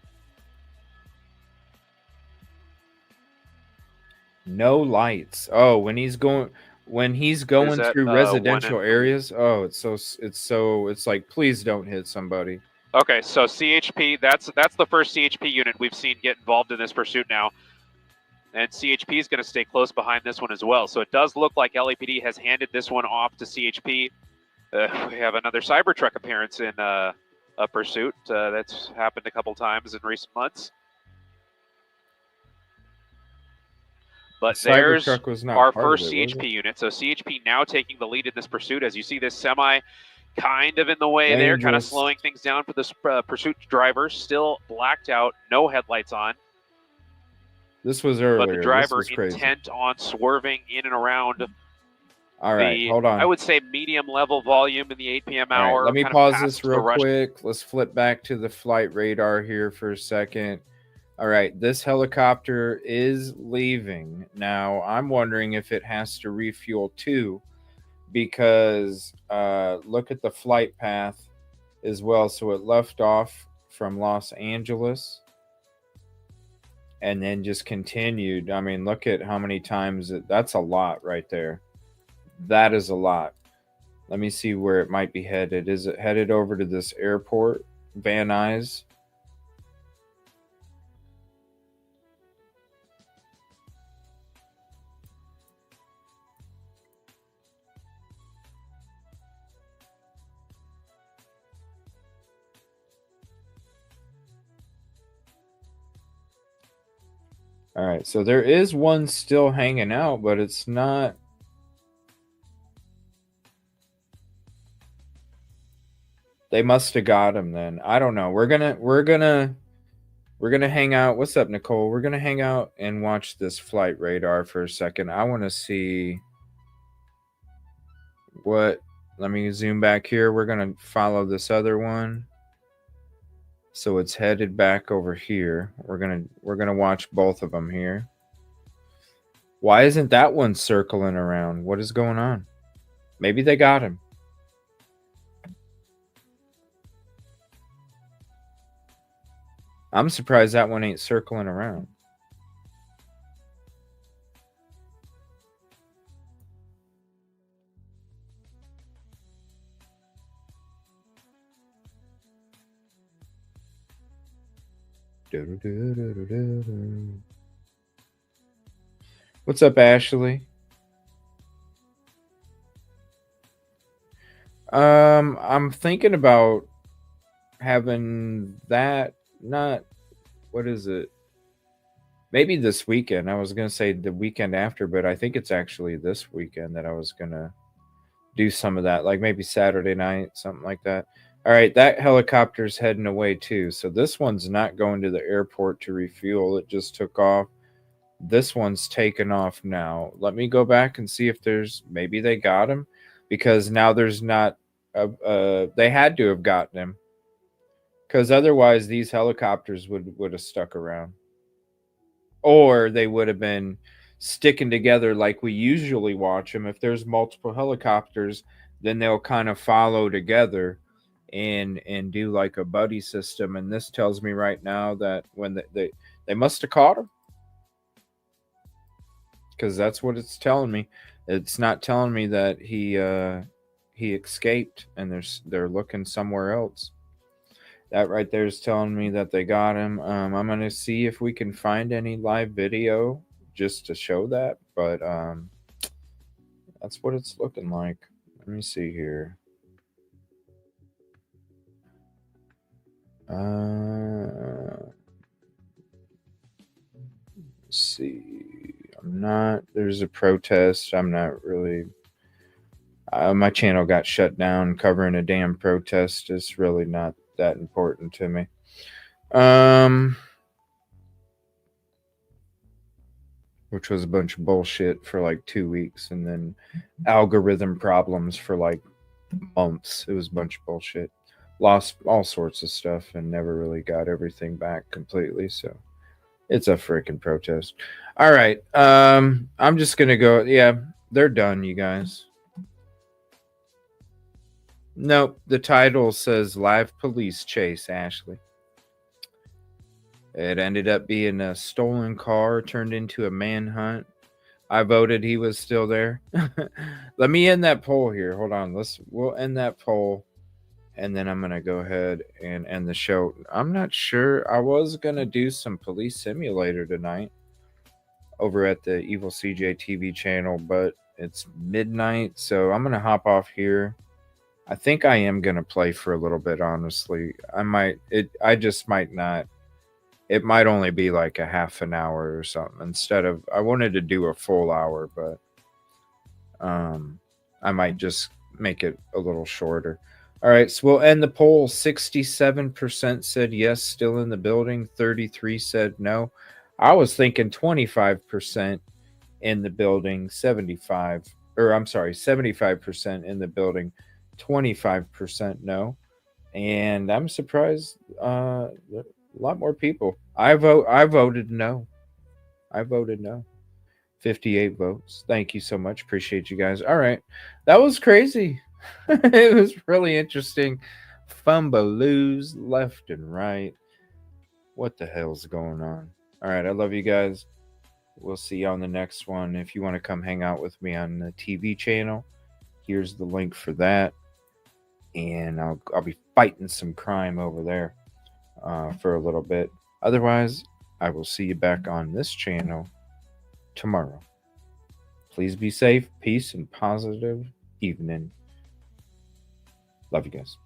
No lights. Oh, when he's going through residential areas. Oh, it's like, please don't hit somebody. Okay, so CHP, that's the first CHP unit we've seen get involved in this pursuit now. And CHP is going to stay close behind this one as well. So it does look like LAPD has handed this one off to CHP. We have another Cybertruck appearance in a pursuit. That's happened a couple times in recent months. But there's our first CHP unit. So CHP now taking the lead in this pursuit. As you see this semi kind of in the way there, kind of slowing things down for this pursuit driver. Still blacked out, no headlights on. This was earlier. But the driver intent on swerving in and around. All right, hold on. I would say medium level volume in the 8 p.m. hour. Right, let me pause this real quick. Let's flip back to the flight radar here for a second. All right, this helicopter is leaving. Now, I'm wondering if it has to refuel too, because look at the flight path as well. So it left off from Los Angeles and then just continued. I mean, look at how many times that's a lot right there. That is a lot. Let me see where it might be headed. Is it headed over to this airport, Van Nuys? All right, so there is one still hanging out, but it's not. They must have got him then. I don't know. We're gonna hang out. What's up, Nicole? We're gonna hang out and watch this flight radar for a second. I want to see what. Let me zoom back here. We're gonna follow this other one. So it's headed back over here. We're gonna watch both of them here. Why isn't that one circling around? What is going on? Maybe they got him. I'm surprised that one ain't circling around. What's up, Ashley? I'm thinking about having that, not, what is it? Maybe this weekend. I was going to say the weekend after, but I think it's actually this weekend that I was going to do some of that, like maybe Saturday night, something like that. All right, that helicopter's heading away too. So this one's not going to the airport to refuel. It just took off. This one's taken off now. Let me go back and see if there's, maybe they got him, because now there's not they had to have gotten him, because otherwise these helicopters would have stuck around, or they would have been sticking together like we usually watch them. If there's multiple helicopters, then they'll kind of follow together and do like a buddy system. And this tells me right now that when they must have caught him, because that's what it's telling me. It's not telling me that he escaped and they're looking somewhere else. That right there is telling me that they got him. I'm going to see if we can find any live video just to show that, but that's what it's looking like. Let me see here. Let's see. There's a protest. I'm not really, my channel got shut down. Covering a damn protest is really not that important to me. Which was a bunch of bullshit for like 2 weeks, and then algorithm problems for like months. It was a bunch of bullshit. Lost all sorts of stuff and never really got everything back completely. So it's a freaking protest. All right. I'm just gonna go. Yeah, they're done, you guys. Nope. The title says live police chase, Ashley. It ended up being a stolen car turned into a manhunt. I voted he was still there. Let me end that poll here. Hold on. We'll end that poll, and then I'm gonna go ahead and end the show. I'm not sure. I was gonna do some police simulator tonight over at the EvilleCJ TV channel, but it's midnight, so I'm gonna hop off here. I think I am gonna play for a little bit, honestly. I just might not. It might only be like a half an hour or something, instead of, I wanted to do a full hour, but I might just make it a little shorter. All right, so we'll end the poll. 67% said yes, still in the building. 33 said no. I was thinking 25% in the building, 75% in the building, 25% no. And I'm surprised a lot more people. I voted no. 58 votes. Thank you so much. Appreciate you guys. All right. That was crazy. It was really interesting. Fumbaloos left and right. What the hell's going on? All right. I love you guys. We'll see you on the next one. If you want to come hang out with me on the TV channel, here's the link for that. And I'll be fighting some crime over there for a little bit. Otherwise, I will see you back on this channel tomorrow. Please be safe, peace, and positive evening. Love you guys.